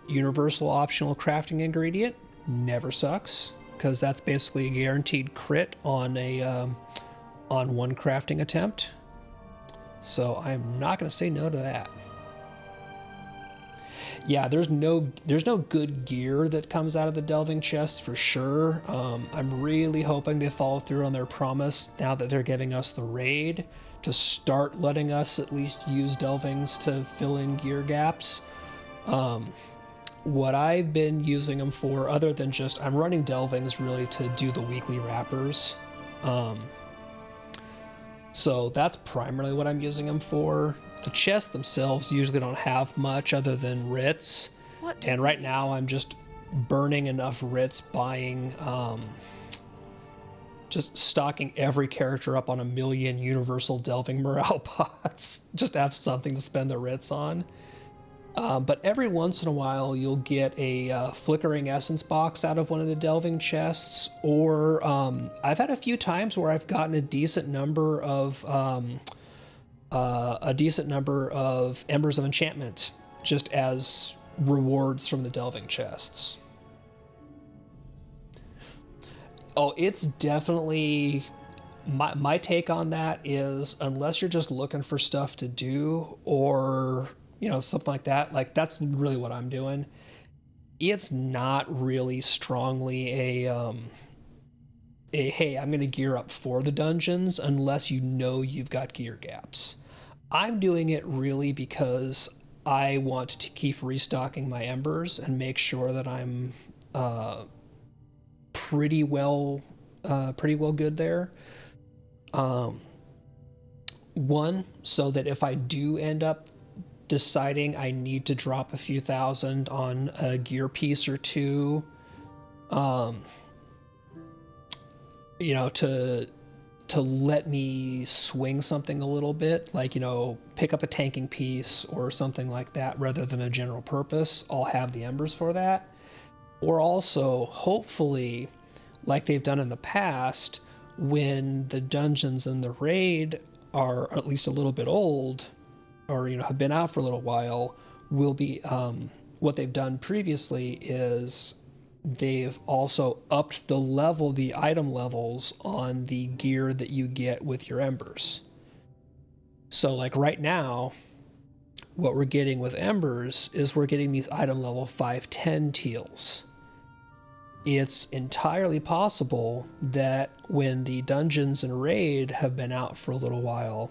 universal optional crafting ingredient. Never sucks, because that's basically a guaranteed crit on a on one crafting attempt. So I'm not going to say no to that. Yeah, there's no good gear that comes out of the delving chest for sure. I'm really hoping they follow through on their promise now that they're giving us the raid to start letting us at least use delvings to fill in gear gaps. What I've been using them for, other than just I'm running delvings really to do the weekly wrappers. So that's primarily what I'm using them for. The chests themselves usually don't have much other than writs. And right now I'm just burning enough writs buying, just stocking every character up on 1 million universal delving morale pots. Just to have something to spend the writs on. But every once in a while you'll get a flickering essence box out of one of the delving chests, or I've had a few times where I've gotten a decent number of Embers of Enchantment just as rewards from the delving chests. Oh, it's definitely... My take on that is, unless you're just looking for stuff to do, or, you know, something like that, like that's really what I'm doing. It's not really strongly a hey, I'm going to gear up for the dungeons unless you know you've got gear gaps. I'm doing it really because I want to keep restocking my embers and make sure that I'm pretty well good there. One, so that if I do end up deciding I need to drop a few thousand on a gear piece or two, you know, to let me swing something a little bit, like, you know, pick up a tanking piece or something like that rather than a general purpose, I'll have the embers for that. Or also, hopefully, like they've done in the past, when the dungeons and the raid are at least a little bit old, or, you know, have been out for a little while, will be, what they've done previously is they've also upped the item levels on the gear that you get with your embers. So like right now, what we're getting with embers is we're getting these item level 510 teals. It's entirely possible that when the dungeons and raid have been out for a little while,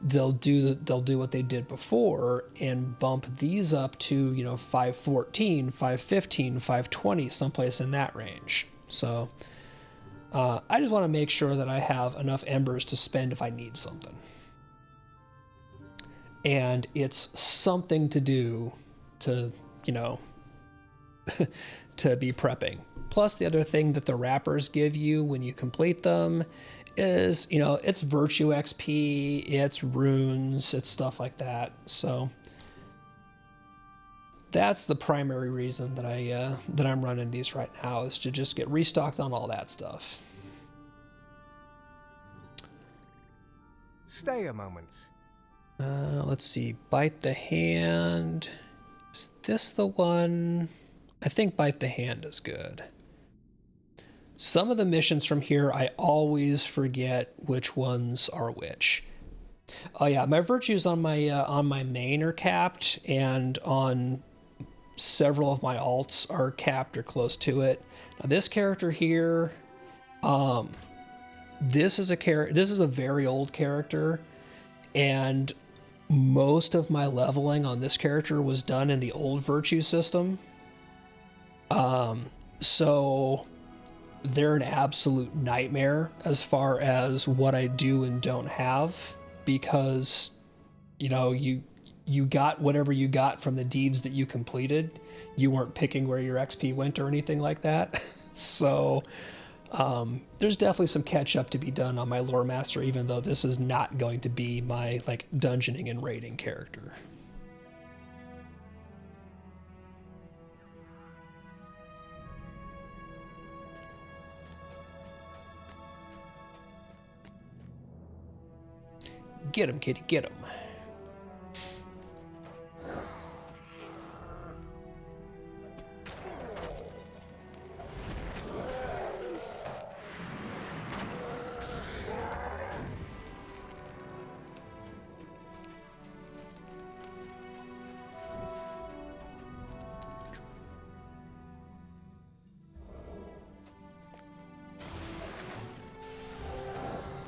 they'll do what they did before and bump these up to, you know, 514, 515, 520, someplace in that range. So I just want to make sure that I have enough embers to spend if I need something. And it's something to do to, you know, to be prepping. Plus, the other thing that the wrappers give you when you complete them is, you know, it's virtue XP, it's runes, it's stuff like that. So that's the primary reason that I'm running these right now, is to just get restocked on all that stuff. Stay a moment. Let's see. Bite the Hand. Is this the one? I think Bite the Hand is good. Some of the missions from here, I always forget which ones are which. Oh yeah, my virtues on my main are capped, and on several of my alts are capped or close to it. Now this character here, this is a very old character, and most of my leveling on this character was done in the old virtue system. So they're an absolute nightmare as far as what I do and don't have, because you know, you got whatever you got from the deeds that you completed. You weren't picking where your XP went or anything like that. So there's definitely some catch up to be done on my lore master, even though this is not going to be my like dungeoning and raiding character. Get him, kitty, get him.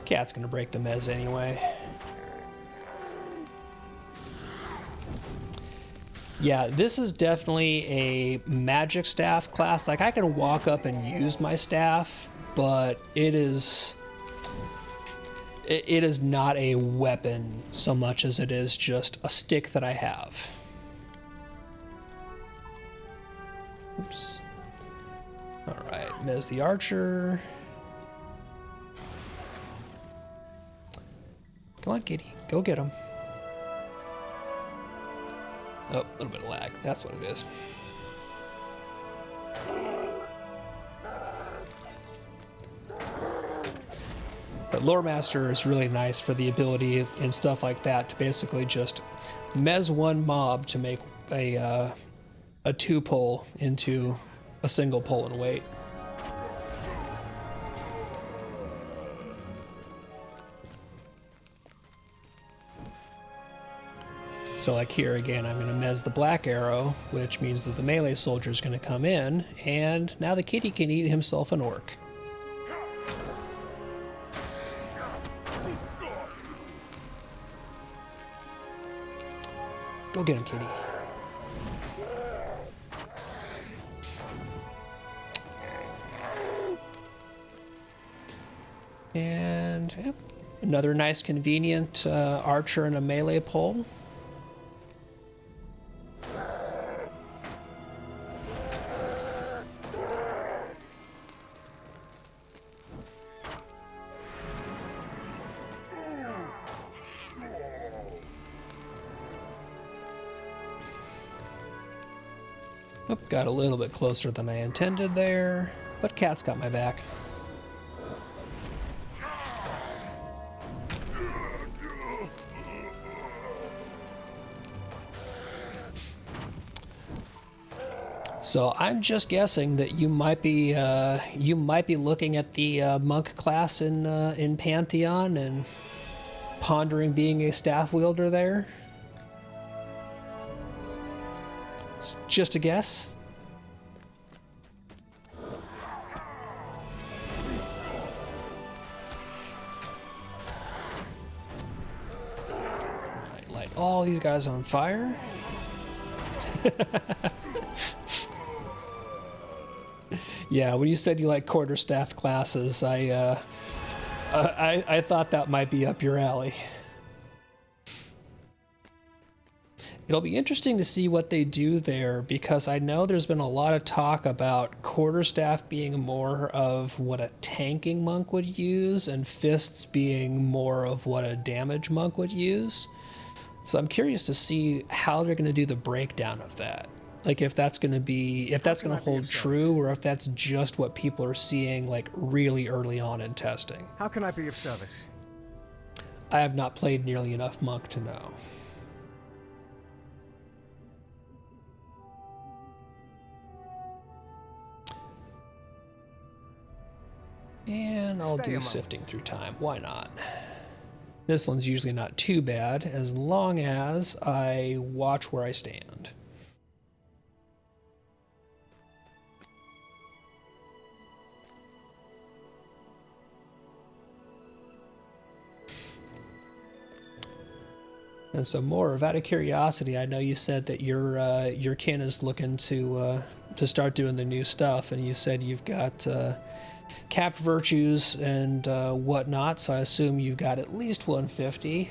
Cat's gonna break the mez anyway. Yeah, this is definitely a magic staff class. Like, I can walk up and use my staff, but it is not a weapon so much as it is just a stick that I have. Oops. All right, Mez the Archer. Come on, kitty, go get him. Oh, a little bit of lag. That's what it is. But Lore Master is really nice for the ability and stuff like that to basically just mez one mob to make a 2-pull into a single pull and wait. So like here again, I'm going to mez the black arrow, which means that the melee soldier is going to come in, and now the kitty can eat himself an orc. Go get him, kitty. And yep, another nice convenient archer and a melee pole. Oh, got a little bit closer than I intended there, but Cat's got my back. So I'm just guessing that you might be looking at the monk class in Pantheon and pondering being a staff wielder there. It's just a guess. Light all these guys on fire. Yeah, when you said you like quarterstaff classes, I thought that might be up your alley. It'll be interesting to see what they do there, because I know there's been a lot of talk about quarterstaff being more of what a tanking monk would use, and fists being more of what a damage monk would use. So I'm curious to see how they're going to do the breakdown of that. Like if that's going to hold true, or if that's just what people are seeing like really early on in testing. How can I be of service? I have not played nearly enough Monk to know. And I'll do Sifting Through Time. Why not? This one's usually not too bad, as long as I watch where I stand. And so, more out of curiosity, I know you said that your kin is looking to start doing the new stuff, and you said you've got capped virtues and whatnot. So I assume you've got at least 150.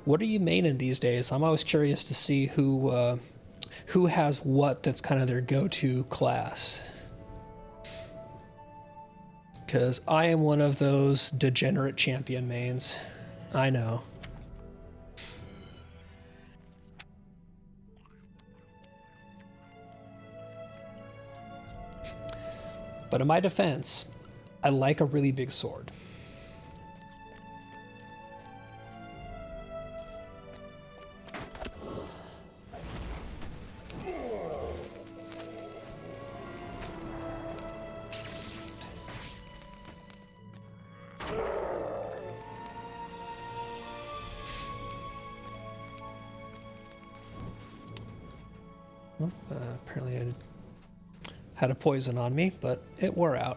What are you maining these days? I'm always curious to see who has what that's kind of their go-to class. Because I am one of those degenerate champion mains. I know. But in my defense, I like a really big sword. Well, apparently I had a poison on me, but it wore out.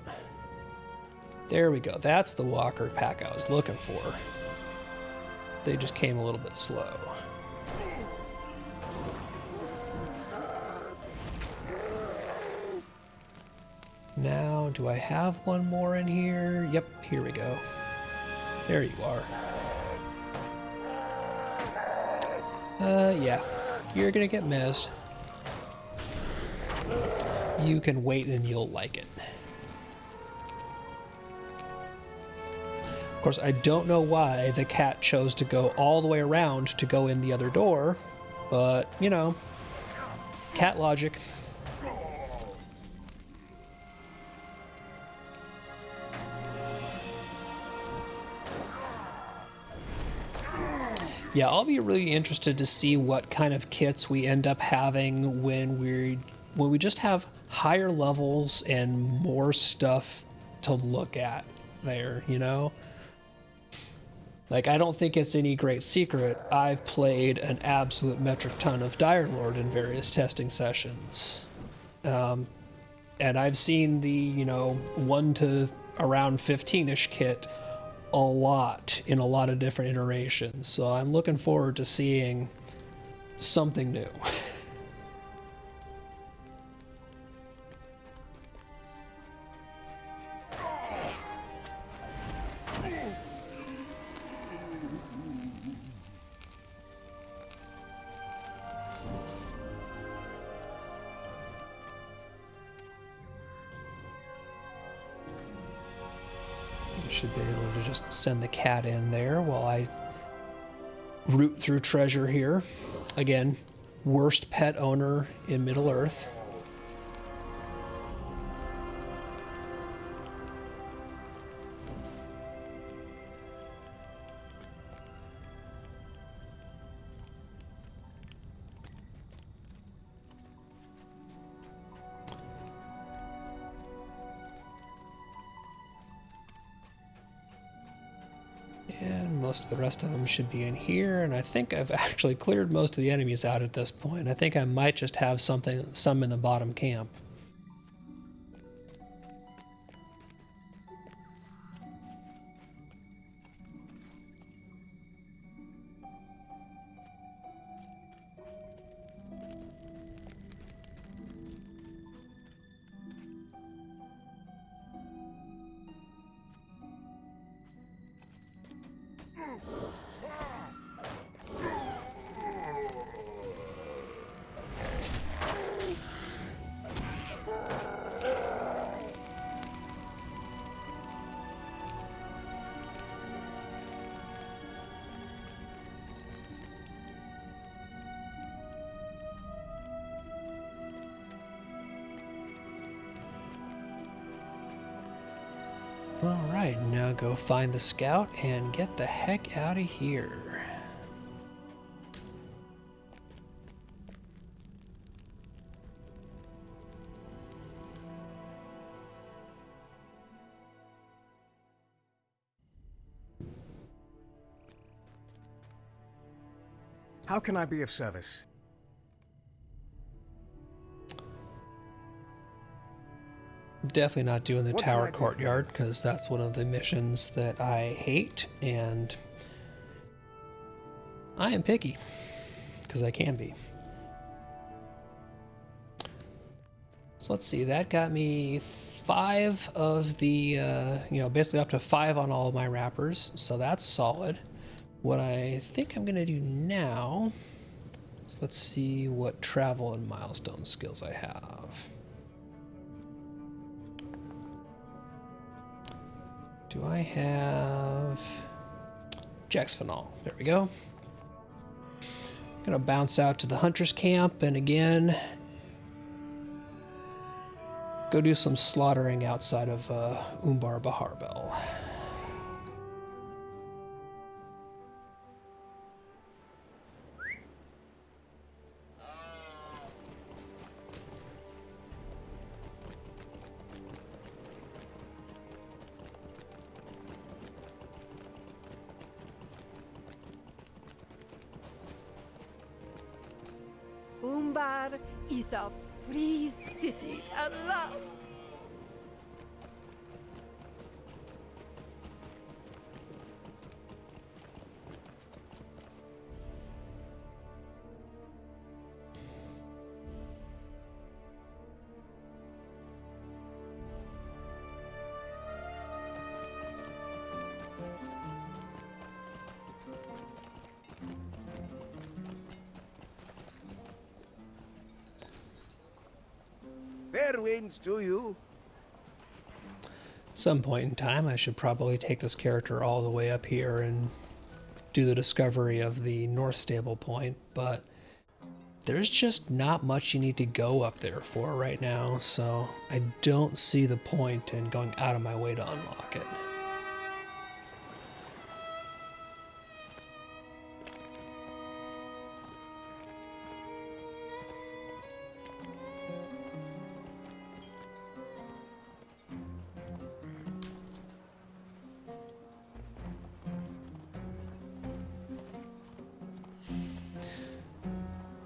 There we go. That's the walker pack I was looking for. They just came a little bit slow. Now, do I have one more in here? Yep, here we go. There you are. Yeah. You're gonna get missed. You can wait and you'll like it. Of course, I don't know why the cat chose to go all the way around to go in the other door, but, you know, cat logic. Yeah, I'll be really interested to see what kind of kits we end up having when we just have higher levels and more stuff to look at there, you know? Like, I don't think it's any great secret. I've played an absolute metric ton of Dire Lord in various testing sessions. And I've seen the, you know, 1 to around 15-ish kit a lot in a lot of different iterations. So I'm looking forward to seeing something new. Should be able to just send the cat in there while I root through treasure here. Again, worst pet owner in Middle-earth. And most of the rest of them should be in here, and I think I've actually cleared most of the enemies out at this point. I think I might just have some in the bottom camp. Alright, now go find the scout and get the heck out of here. How can I be of service? Definitely not doing the What can I tower do for courtyard because that's one of the missions that I hate, and I am picky because I can be. So let's see, that got me 5 of the, basically up to 5 on all of my wrappers, so that's solid. What I think I'm going to do now is let's see what travel and milestone skills I have. Do I have Jaxphenol? There we go. Gonna bounce out to the hunter's camp and again go do some slaughtering outside of Umbar Baharbel. Umbar is a free city at last. Fair winds to you. At some point in time, I should probably take this character all the way up here and do the discovery of the North Stable Point, but there's just not much you need to go up there for right now, so I don't see the point in going out of my way to unlock it.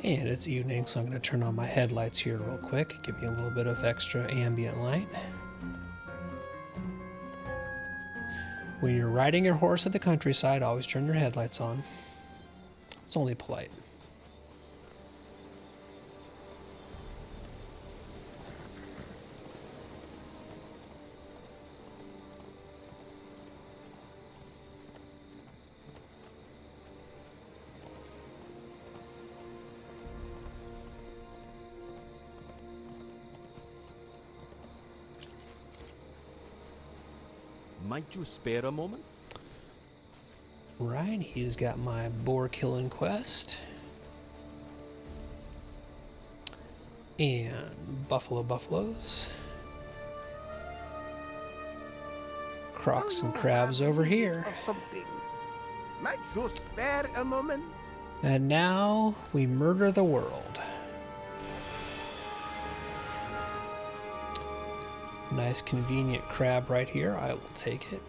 And it's evening, so I'm going to turn on my headlights here real quick, give me a little bit of extra ambient light. When you're riding your horse at the countryside, always turn your headlights on. It's only polite. Might you spare a moment? Right, he's got my boar killing quest. And buffaloes. Crocs and crabs over here. Of something. Might you spare a moment? And now we murder the world. Nice convenient crab right here. I will take it.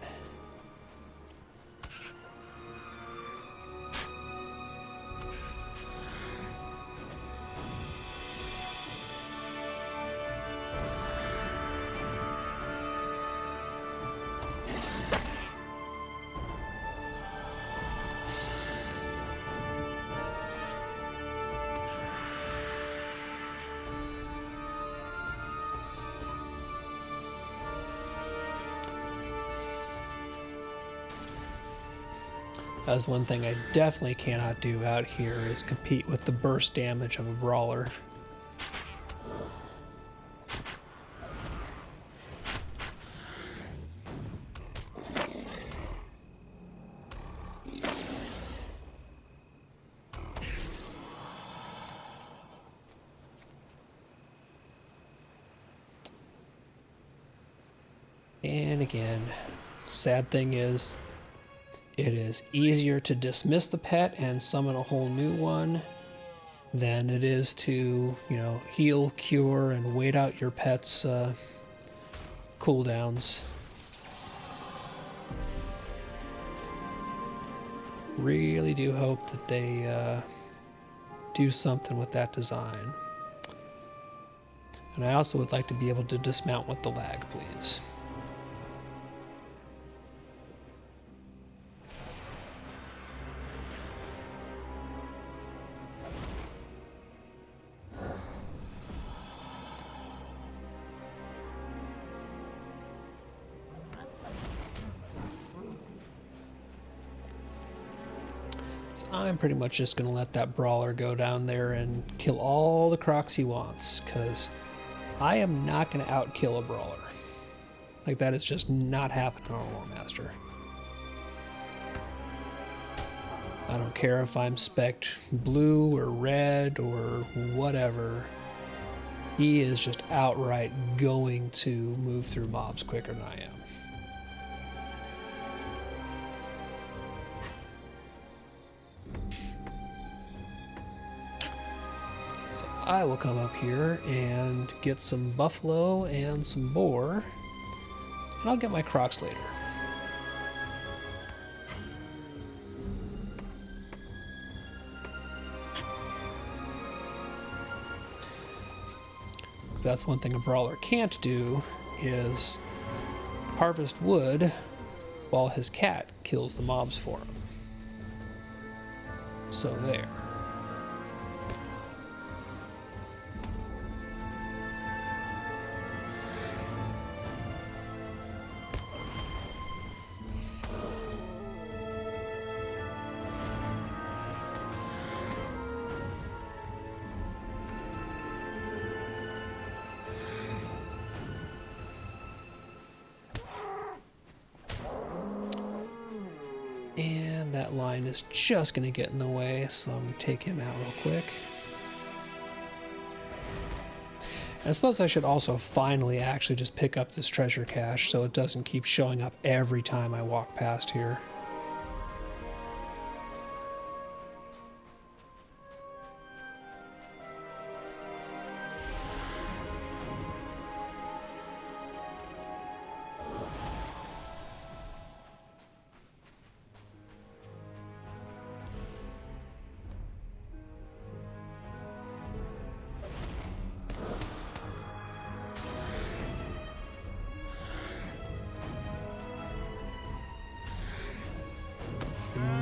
That's one thing I definitely cannot do out here is compete with the burst damage of a brawler. And again, sad thing is, it is easier to dismiss the pet and summon a whole new one than it is to, you know, heal, cure, and wait out your pet's cooldowns. Really do hope that they do something with that design. And I also would like to be able to dismount with the lag, please. I'm pretty much just going to let that brawler go down there and kill all the crocs he wants, because I am not going to outkill a brawler. Like, that is just not happening on War Master. I don't care if I'm spec'd blue or red or whatever. He is just outright going to move through mobs quicker than I am. I will come up here and get some buffalo and some boar, and I'll get my crocs later. Because that's one thing a brawler can't do, is harvest wood while his cat kills the mobs for him. So there. And that line is just going to get in the way, so I'm going to take him out real quick. And I suppose I should also finally actually just pick up this treasure cache so it doesn't keep showing up every time I walk past here.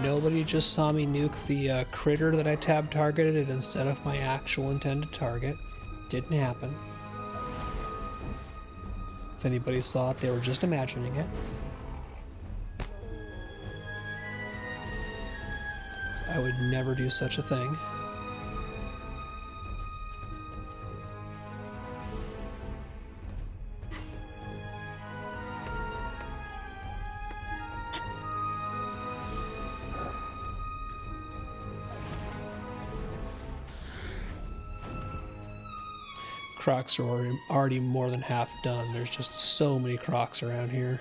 Nobody just saw me nuke the critter that I tab targeted instead of my actual intended target. Didn't happen. If anybody saw it, they were just imagining it. I would never do such a thing. Crocs are already more than half done. There's just so many crocs around here.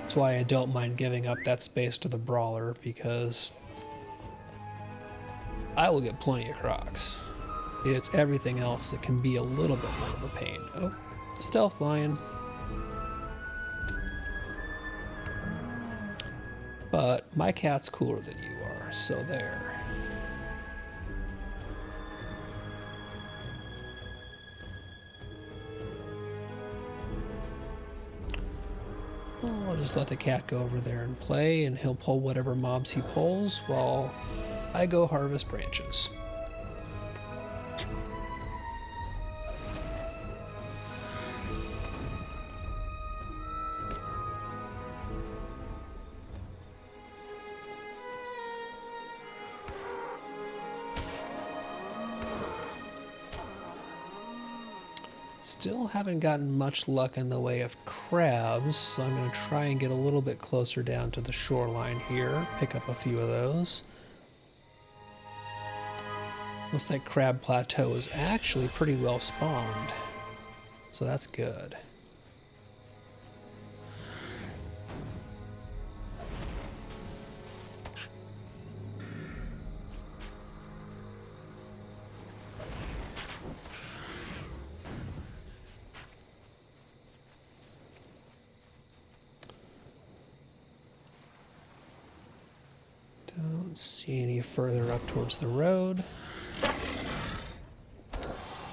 That's why I don't mind giving up that space to the brawler, because I will get plenty of crocs. It's everything else that can be a little bit more of a pain. Oh, stealth lion. But my cat's cooler than you are, so there. I'll just let the cat go over there and play, and he'll pull whatever mobs he pulls while I go harvest branches. Still haven't gotten much luck in the way of crabs, so I'm going to try and get a little bit closer down to the shoreline here, pick up a few of those. Looks like Crab Plateau is actually pretty well spawned, so that's good. Don't see any further up towards the road.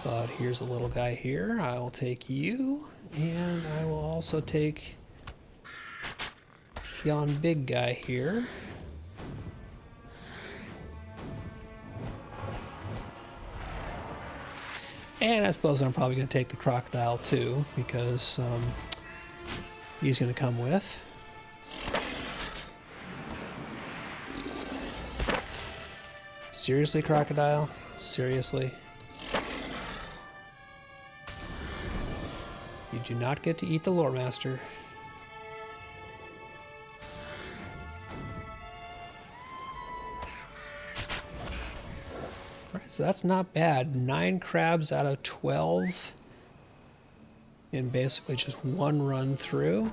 But here's a little guy here. I will take you, and I will also take yon big guy here. And I suppose I'm probably going to take the crocodile too, because he's going to come with. Seriously, crocodile? Seriously? You do not get to eat the lore master. Alright, so that's not bad. 9 crabs out of 12 in basically just one run through.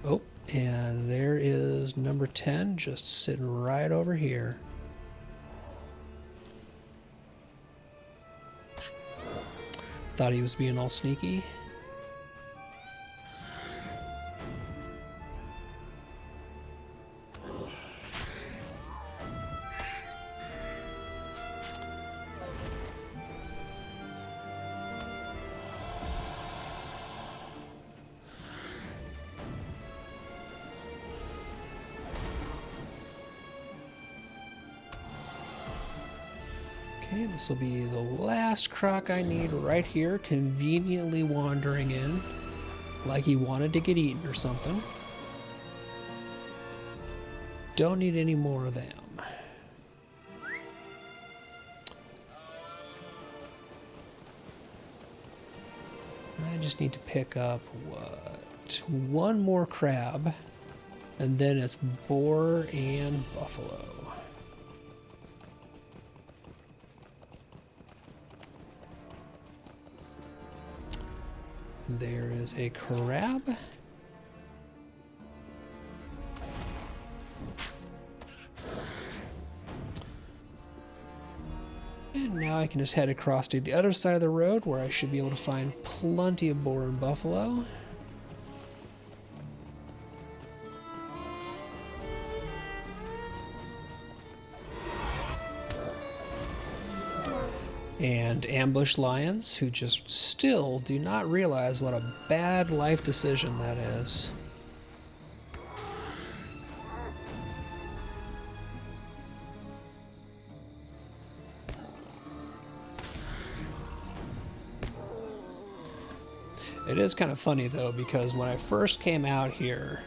Oh, and there is number 10 just sitting right over here. Thought he was being all sneaky. Okay, this will be the last croc I need right here, conveniently wandering in, like he wanted to get eaten or something. Don't need any more of them. I just need to pick up, what, 1 more crab, and then it's boar and buffalo. There is a crab. And now I can just head across to the other side of the road where I should be able to find plenty of boar and buffalo. And ambush lions who just still do not realize what a bad life decision that is. It is kind of funny though, because when I first came out here,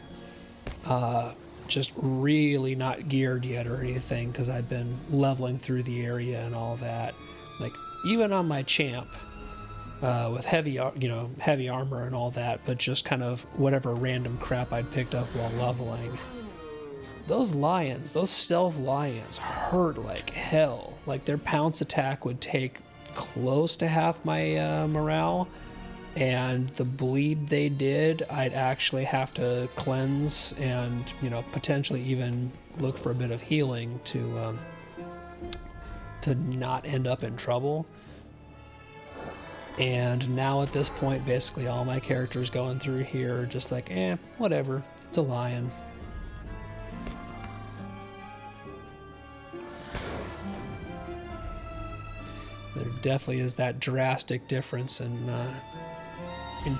just really not geared yet or anything, because I'd been leveling through the area and all that. Like, even on my champ, with heavy armor and all that, but just kind of whatever random crap I'd picked up while leveling. Those lions, those stealth lions, hurt like hell. Like, their pounce attack would take close to half my morale, and the bleed they did, I'd actually have to cleanse and, potentially even look for a bit of healing to not end up in trouble. And now at this point, basically all my characters going through here are just like, whatever, it's a lion. There definitely is that drastic difference in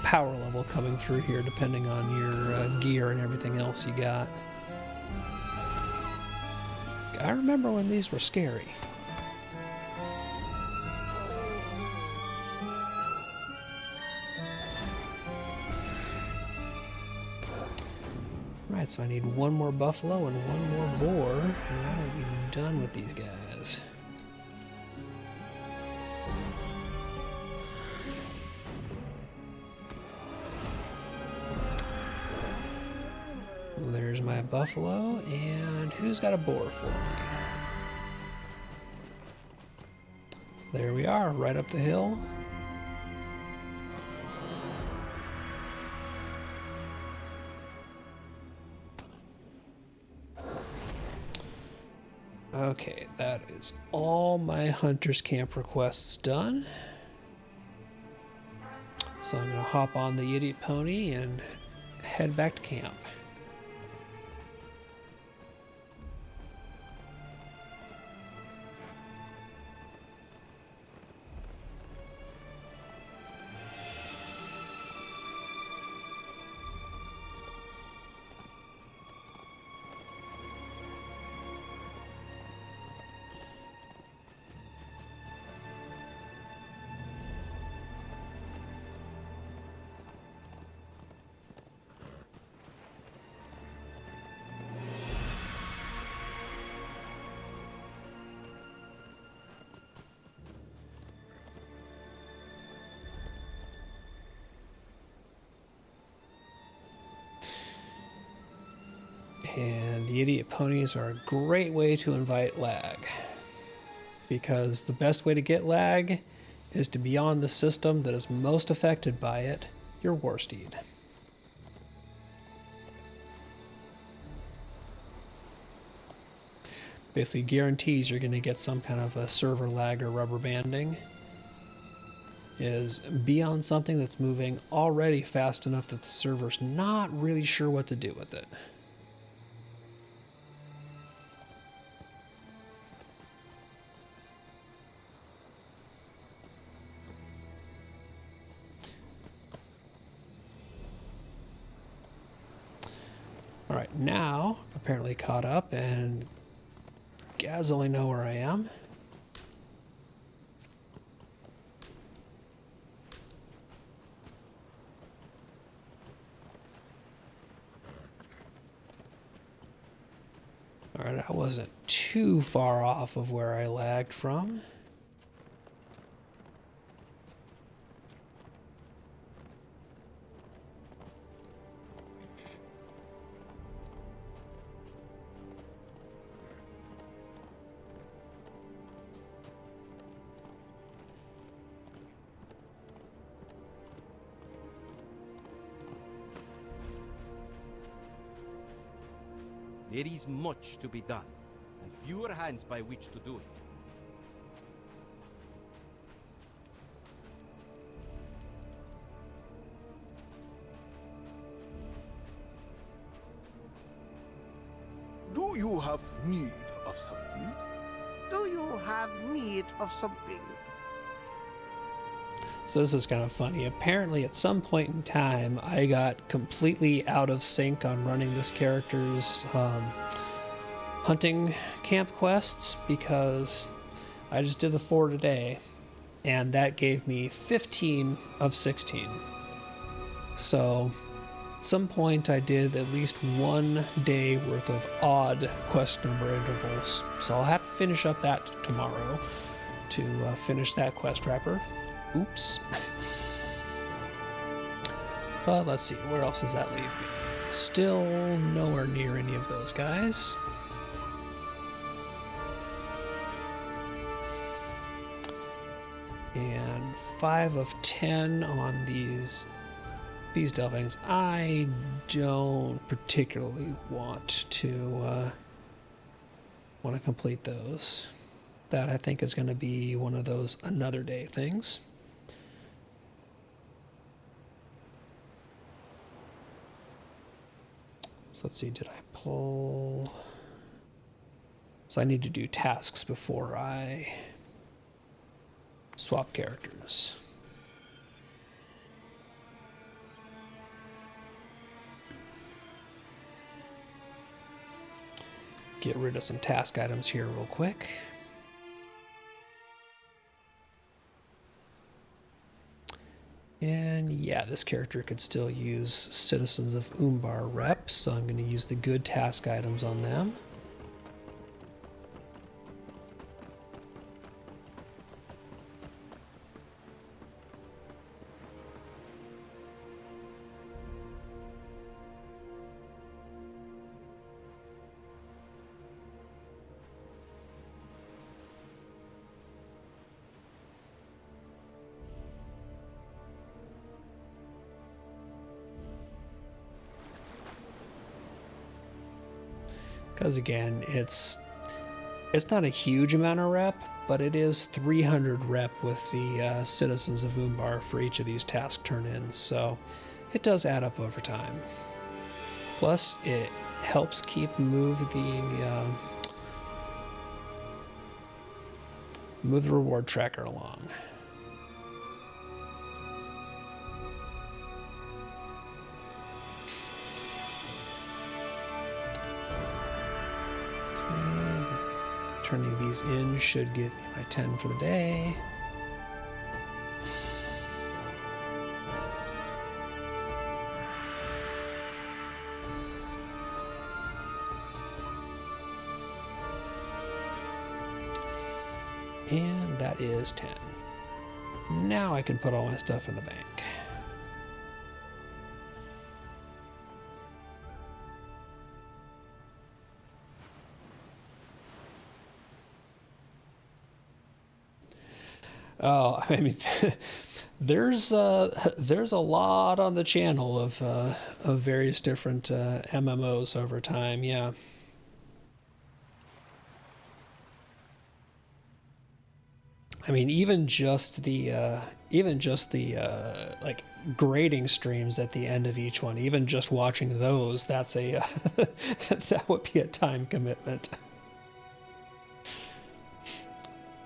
power level coming through here, depending on your gear and everything else you got. I remember when these were scary. Right, so I need 1 more buffalo and 1 more boar, and I will be done with these guys. There's my buffalo, and who's got a boar for me? There we are, right up the hill. Okay, that is all my hunter's camp requests done. So I'm going to hop on the idiot pony and head back to camp. And the idiot ponies are a great way to invite lag. Because the best way to get lag is to be on the system that is most affected by it, your war steed. Basically guarantees you're going to get some kind of a server lag or rubber banding. Is be on something that's moving already fast enough that the server's not really sure what to do with it. Alright, now apparently caught up and Gazily know where I am. Alright, I wasn't too far off of where I lagged from. There is much to be done, and fewer hands by which to do it. Do you have need of something? Do you have need of something? So this is kind of funny. Apparently at some point in time, I got completely out of sync on running this character's hunting camp quests because I just did the 4 today, and that gave me 15 of 16. So at some point I did at least 1 day worth of odd quest number intervals. So I'll have to finish up that tomorrow to finish that quest wrapper. Oops. But let's see, where else does that leave me? Still nowhere near any of those guys. And 5 of 10 on these delvings. I don't particularly want to complete those. That I think is going to be one of those another day things. So let's see, did I pull? So I need to do tasks before I swap characters. Get rid of some task items here real quick. And yeah, this character could still use Citizens of Umbar rep, so I'm going to use the good task items on them. Because again, it's not a huge amount of rep, but it is 300 rep with the Citizens of Umbar for each of these task turn-ins, so it does add up over time. Plus, it helps keep move the reward tracker along. Turning these in should give me my 10 for the day. And that is 10. Now I can put all my stuff in the bank. Oh, I mean, there's a lot on the channel of various different MMOs over time. Yeah. I mean, even just the like grading streams at the end of each one, even just watching those, that's a that would be a time commitment.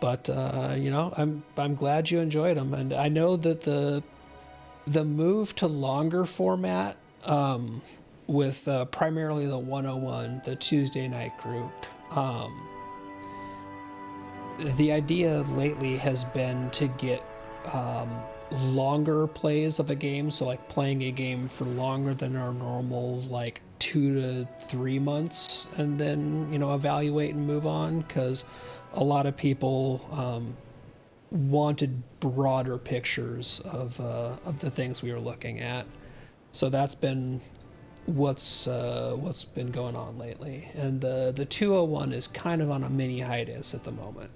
But I'm glad you enjoyed them, and I know that the move to longer format with primarily the 101, the Tuesday night group. The idea lately has been to get longer plays of a game, so like playing a game for longer than our normal like 2 to 3 months, and then evaluate and move on, because a lot of people wanted broader pictures of the things we were looking at. So that's been what's been going on lately, and the 201 is kind of on a mini hiatus at the moment.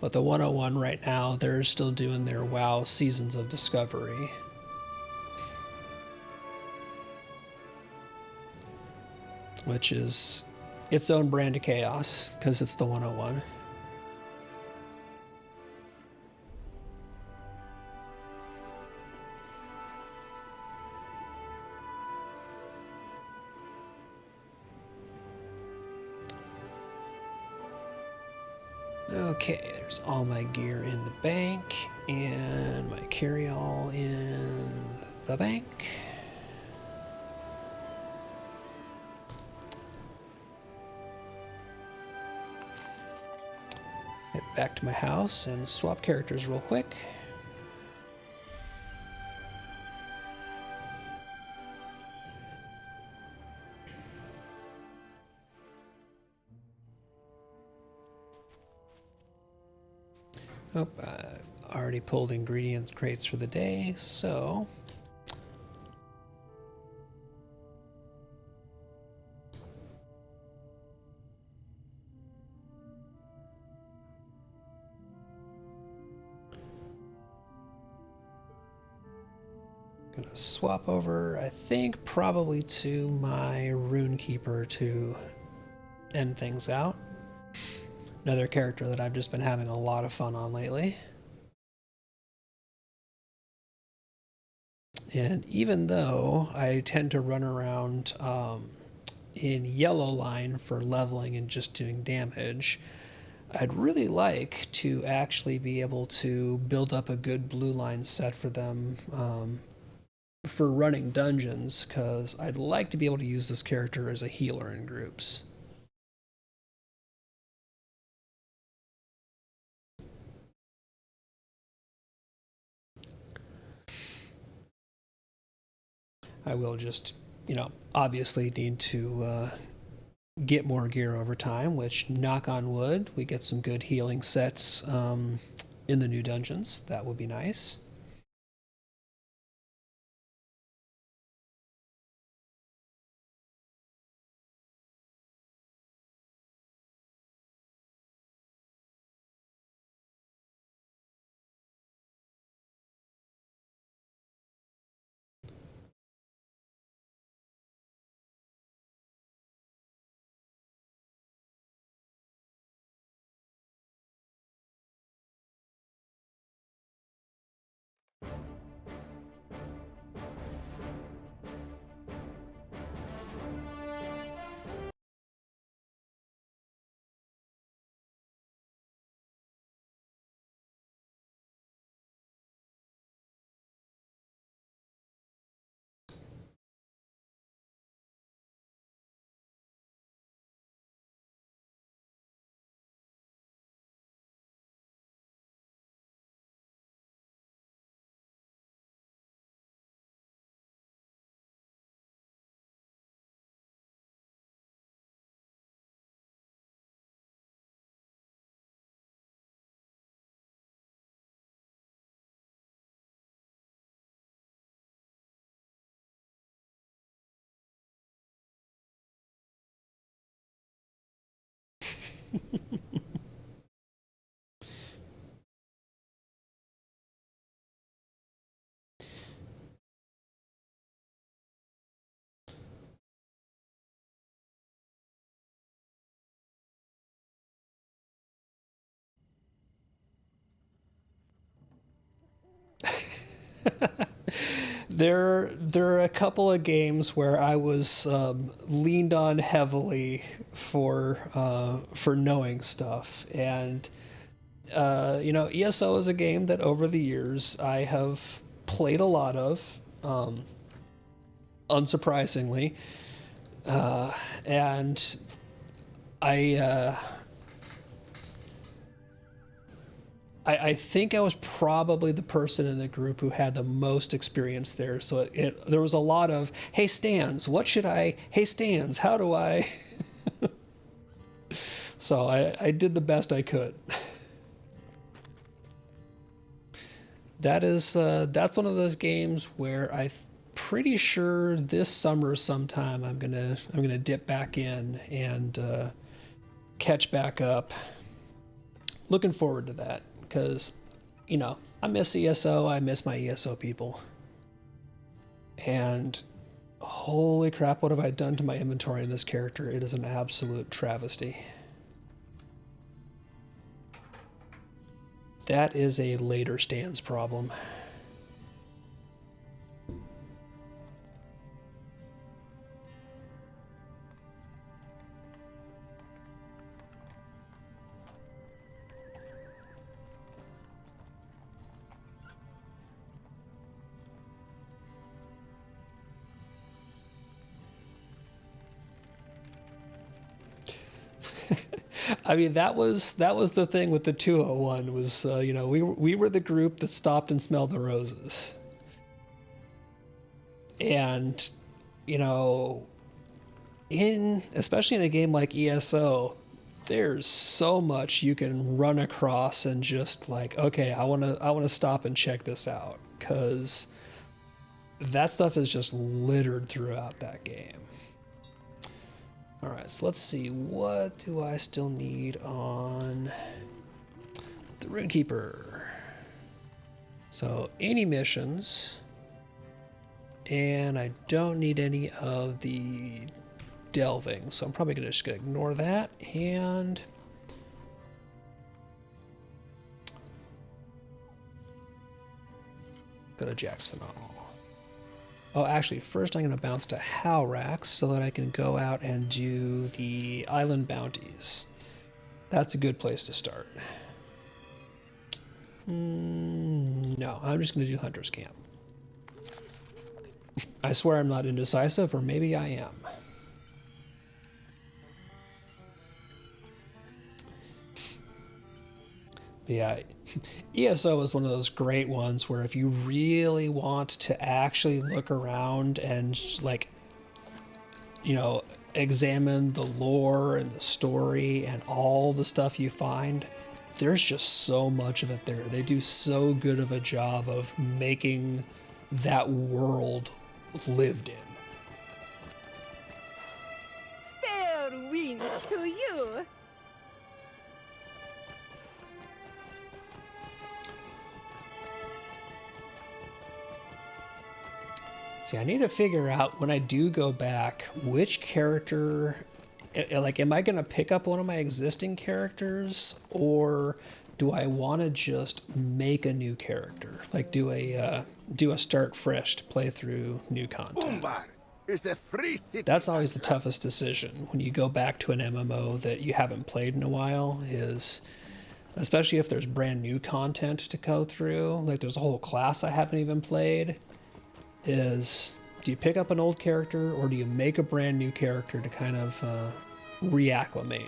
But the 101 right now, they're still doing their WoW Seasons of Discovery. Which is its own brand of chaos, because it's the 101. Okay, there's all my gear in the bank, and my carry-all in the bank. Head back to my house and swap characters real quick. Oh, I've already pulled ingredient crates for the day, so gonna swap over, I think, probably to my Runekeeper to end things out. Another character that I've just been having a lot of fun on lately. And even though I tend to run around in yellow line for leveling and just doing damage, I'd really like to actually be able to build up a good blue line set for them for running dungeons, because I'd like to be able to use this character as a healer in groups. I will just, obviously need to get more gear over time, which, knock on wood, we get some good healing sets in the new dungeons. That would be nice. There are a couple of games where I was leaned on heavily for knowing stuff, and ESO is a game that over the years I have played a lot of, unsurprisingly, and I think I was probably the person in the group who had the most experience there. So there was a lot of, hey, Stans, hey, Stans, how do I? So I did the best I could. That's one of those games where pretty sure this summer sometime I'm gonna dip back in and catch back up. Looking forward to that. Because, I miss ESO, I miss my ESO people. And holy crap, what have I done to my inventory in this character? It is an absolute travesty. That is a later Stans problem. I mean, that was the thing with the 201 was, we were the group that stopped and smelled the roses. And, especially in a game like ESO, there's so much you can run across and just like, okay, I want to stop and check this out, cuz that stuff is just littered throughout that game. All right, so let's see. What do I still need on the Runekeeper? So, any missions. And I don't need any of the delving. So, I'm probably just going to ignore that. And go to Jack's Phenomenal. Oh, actually, first I'm going to bounce to Howrax so that I can go out and do the island bounties. That's a good place to start. No, I'm just going to do Hunter's Camp. I swear I'm not indecisive, or maybe I am. Yeah, ESO is one of those great ones where if you really want to actually look around and examine the lore and the story and all the stuff you find, there's just so much of it there. They do so good of a job of making that world lived in. Fair winds to you. See, I need to figure out when I do go back which character, am I going to pick up one of my existing characters, or do I want to just make a new character? Like do a start fresh to play through new content. Umbar is a free city. That's always the toughest decision when you go back to an MMO that you haven't played in a while, is especially if there's brand new content to go through. Like there's a whole class I haven't even played. Is do you pick up an old character or do you make a brand new character to kind of reacclimate?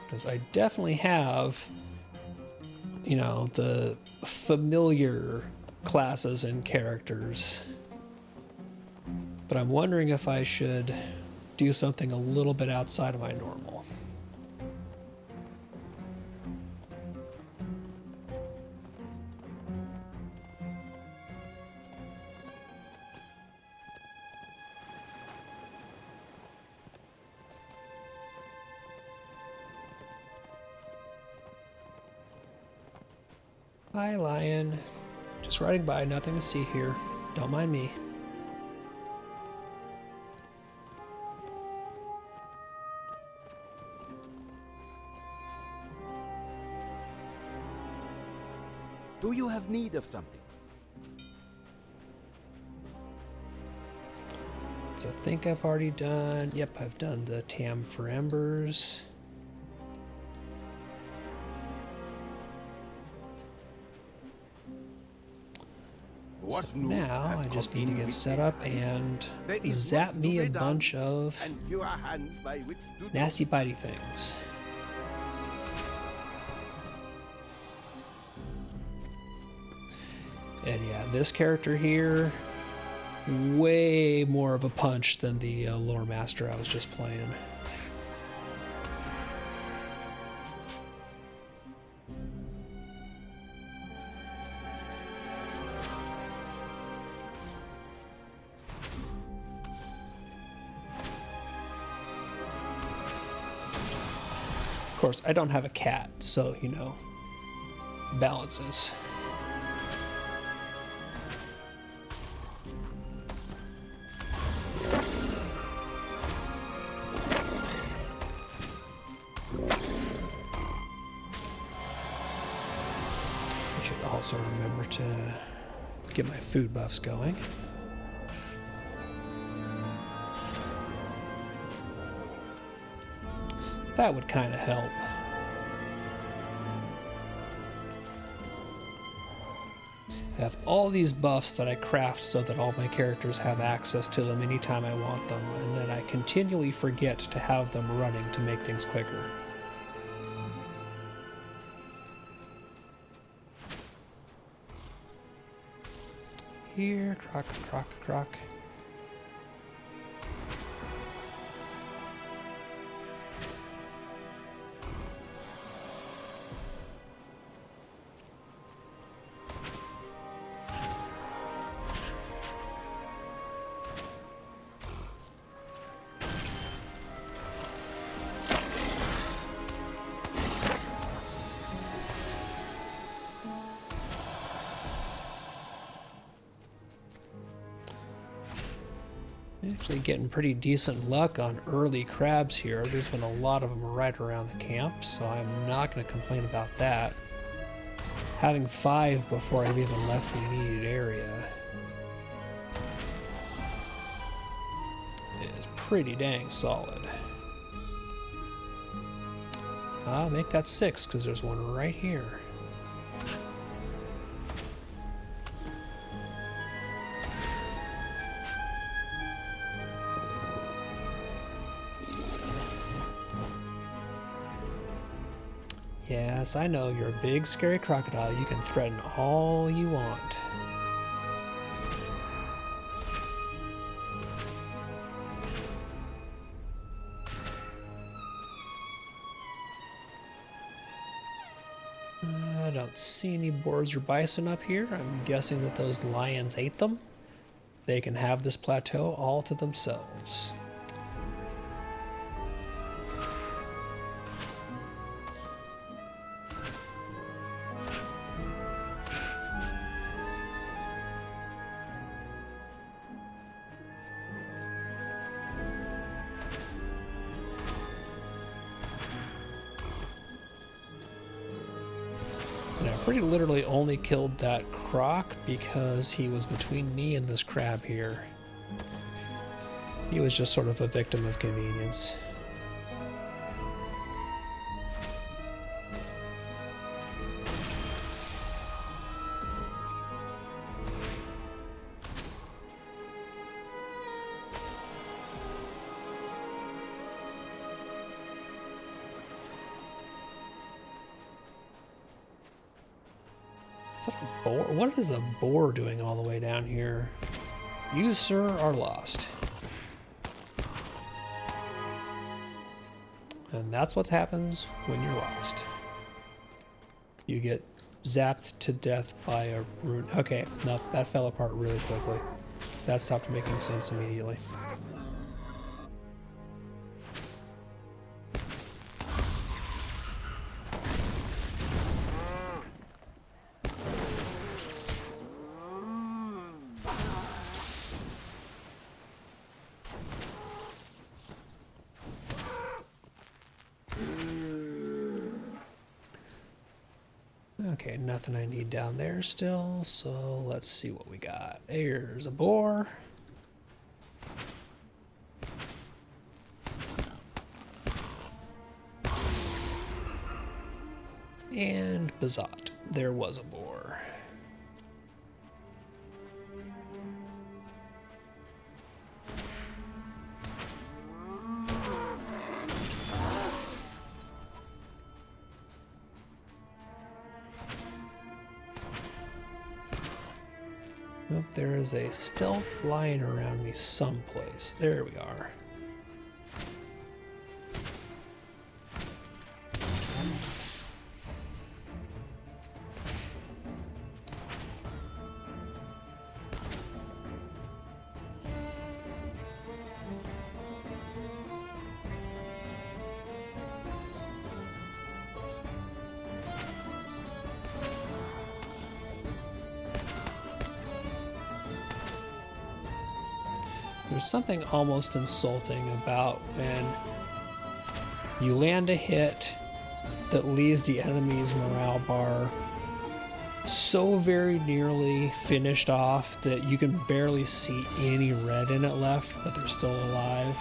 Because I definitely have, the familiar classes and characters. But I'm wondering if I should do something a little bit outside of my normal. Hi, Lion. Just riding by, nothing to see here. Don't mind me. Do you have need of something? So I think I've already done, yep, I've done the Tam for Embers. What So news now has I just come need to in get with set the up tide? and There is zap much to me be a done, bunch of and fewer hands by which to do nasty bitey things. And yeah, this character here, way more of a punch than the lore master I was just playing. Of course, I don't have a cat, so, you know, balances. I should also remember to get my food buffs going. That would kind of help. I have all these buffs that I craft so that all my characters have access to them anytime I want them, and then I continually forget to have them running to make things quicker. Here, croc, croc, croc. Actually getting pretty decent luck on early crabs here. There's been a lot of them right around the camp, so I'm not going to complain about that. Having 5 before I've even left the immediate area is pretty dang solid. I'll make that 6 because there's one right here. Yes, I know, you're a big, scary crocodile. You can threaten all you want. I don't see any boars or bison up here. I'm guessing that those lions ate them. They can have this plateau all to themselves. And I pretty literally only killed that croc because he was between me and this crab here. He was just sort of a victim of convenience. Is that a boar? What is a boar doing all the way down here? You, sir, are lost. And that's what happens when you're lost. You get zapped to death by a rune. Okay, no, that fell apart really quickly. That stopped making sense immediately. Okay, nothing I need down there still, so let's see what we got. Here's a boar. And Bazat. There was a boar. Oh, there is a stealth lying around me someplace. There we are. There's something almost insulting about when you land a hit that leaves the enemy's morale bar so very nearly finished off that you can barely see any red in it left, but they're still alive.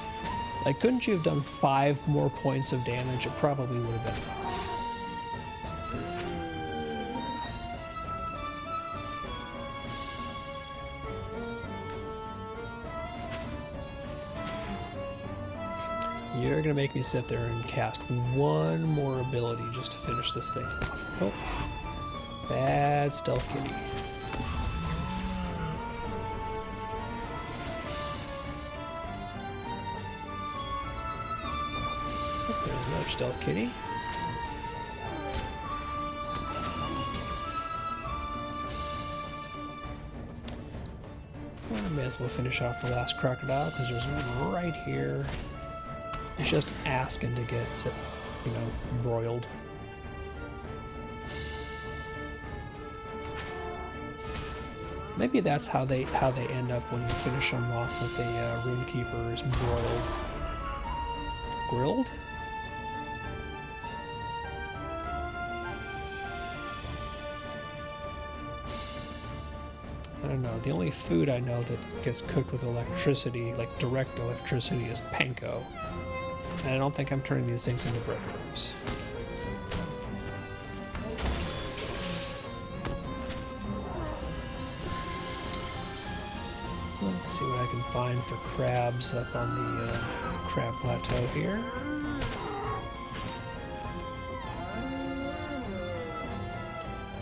Like, couldn't you have done 5 more points of damage? It probably would have been enough. You're gonna make me sit there and cast one more ability just to finish this thing off. Oh, bad stealth kitty. Oh, there's another stealth kitty. Well, I may as well finish off the last crocodile because there's one right here. It's just asking to get, you know, broiled. Maybe that's how they end up when you finish them off with a runekeeper, is broiled. Grilled? I don't know. The only food I know that gets cooked with electricity, like direct electricity, is panko. And I don't think I'm turning these things into breadcrumbs. Let's see what I can find for crabs up on the crab plateau here.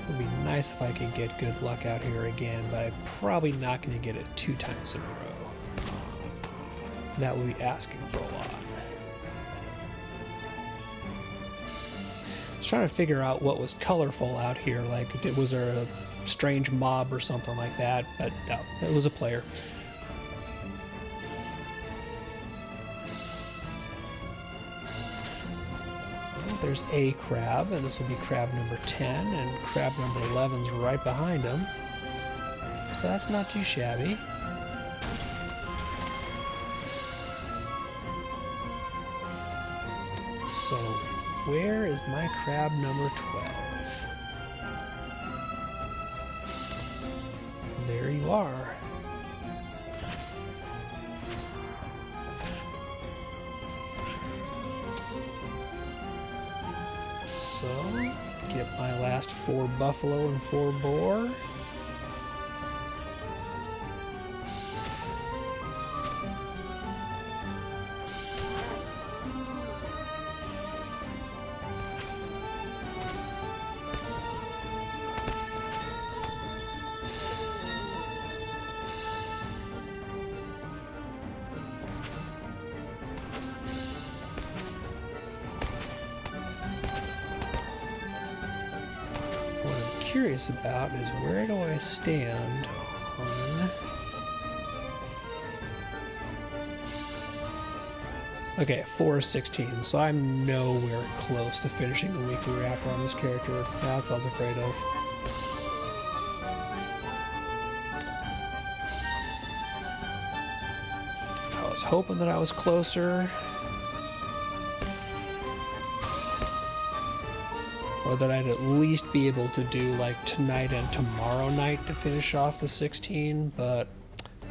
It would be nice if I could get good luck out here again, but I'm probably not going to get it 2 times in a row. That would be asking for a lot. I was trying to figure out what was colorful out here, like was there a strange mob or something like that, but no, it was a player. Well, there's a crab, and this will be crab number 10, and crab number 11's right behind him, so that's not too shabby. So where is my crab number 12? There you are. So, get my last 4 buffalo and 4 boar. Curious about is where do I stand on... Okay, 4/16, so I'm nowhere close to finishing the weekly wrapper on this character. That's what I was afraid of. I was hoping that I was closer. or that I'd at least be able to do like tonight and tomorrow night to finish off the 16, but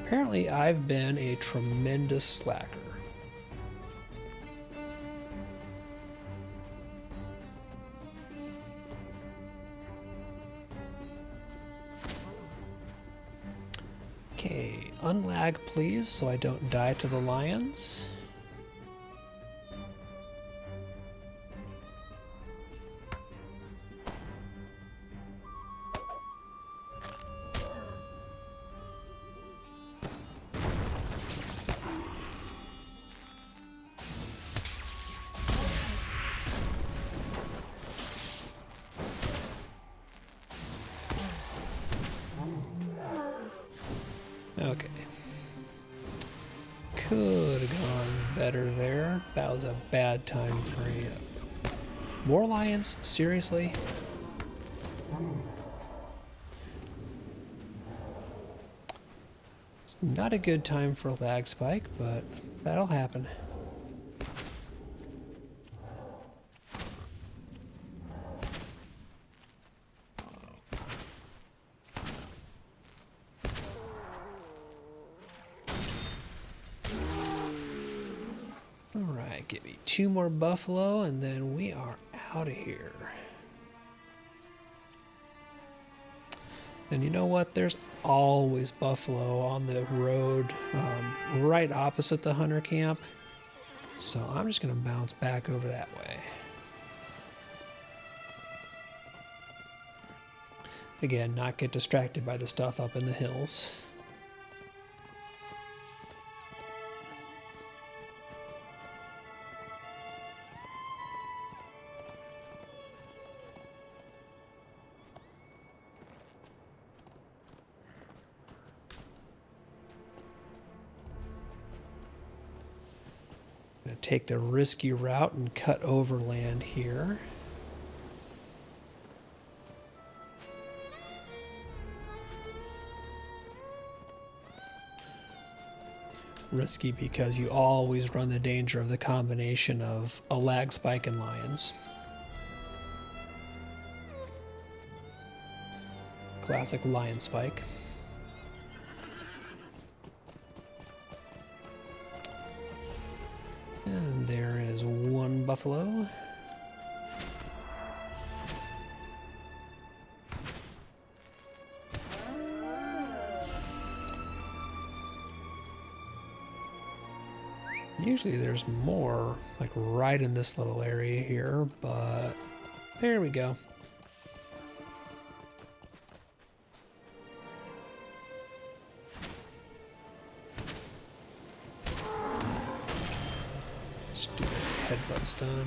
apparently I've been a tremendous slacker. Okay, unlag please, so I don't die to the lions. Okay. Could have gone better there. That was a bad time for you. More lions? Seriously? It's not a good time for lag spike, but that'll happen. Alright, give me 2 more buffalo and then we are out of here. And you know what? There's always buffalo on the road right opposite the hunter camp. So I'm just going to bounce back over that way. Again, not get distracted by the stuff up in the hills. Take the risky route and cut overland here. Risky because you always run the danger of the combination of a lag spike and lions. Classic lion spike. And there is 1 buffalo. Usually there's more, like right in this little area here, but there we go. Stupid headbutt stun.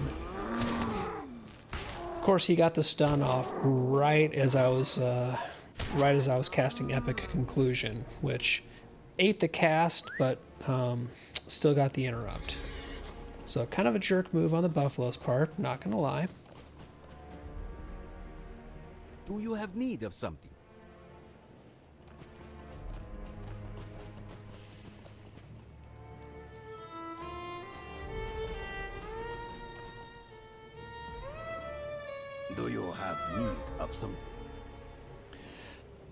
Of course, he got the stun off right as I was casting Epic Conclusion, which ate the cast, but still got the interrupt. So kind of a jerk move on the buffalo's part, not gonna lie. Do you have need of something? Do you have need of something?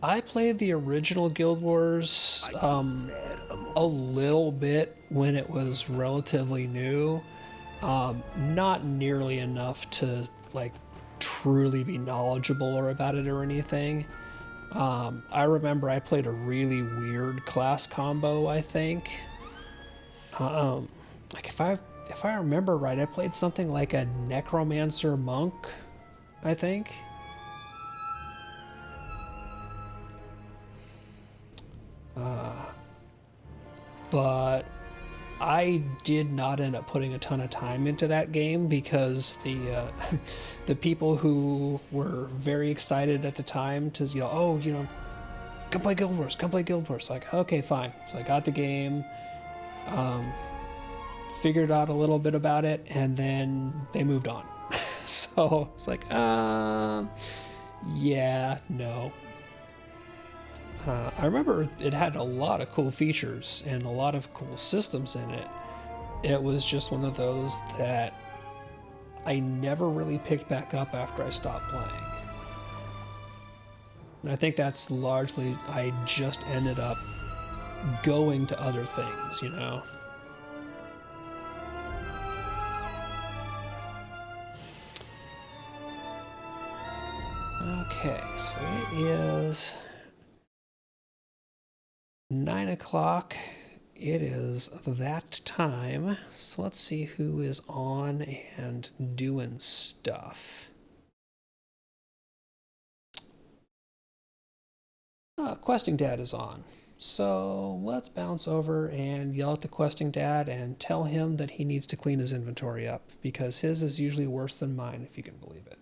I played the original Guild Wars a little bit when it was relatively new. Not nearly enough to like truly be knowledgeable about it or anything. I remember I played a really weird class combo, I think. Like if I remember right, I played something like a necromancer monk, I think. But I did not end up putting a ton of time into that game because the people who were very excited at the time to, come play Guild Wars, come play Guild Wars. Like, okay, fine. So I got the game, figured out a little bit about it, and then they moved on. So it's like, yeah, no. I remember it had a lot of cool features and a lot of cool systems in it. It was just one of those that I never really picked back up after I stopped playing. And I think that's largely, I just ended up going to other things, you know? Okay, so it is 9 o'clock. It is that time. So let's see who is on and doing stuff. Questing Dad is on. So let's bounce over and yell at the Questing Dad and tell him that he needs to clean his inventory up, because his is usually worse than mine, if you can believe it.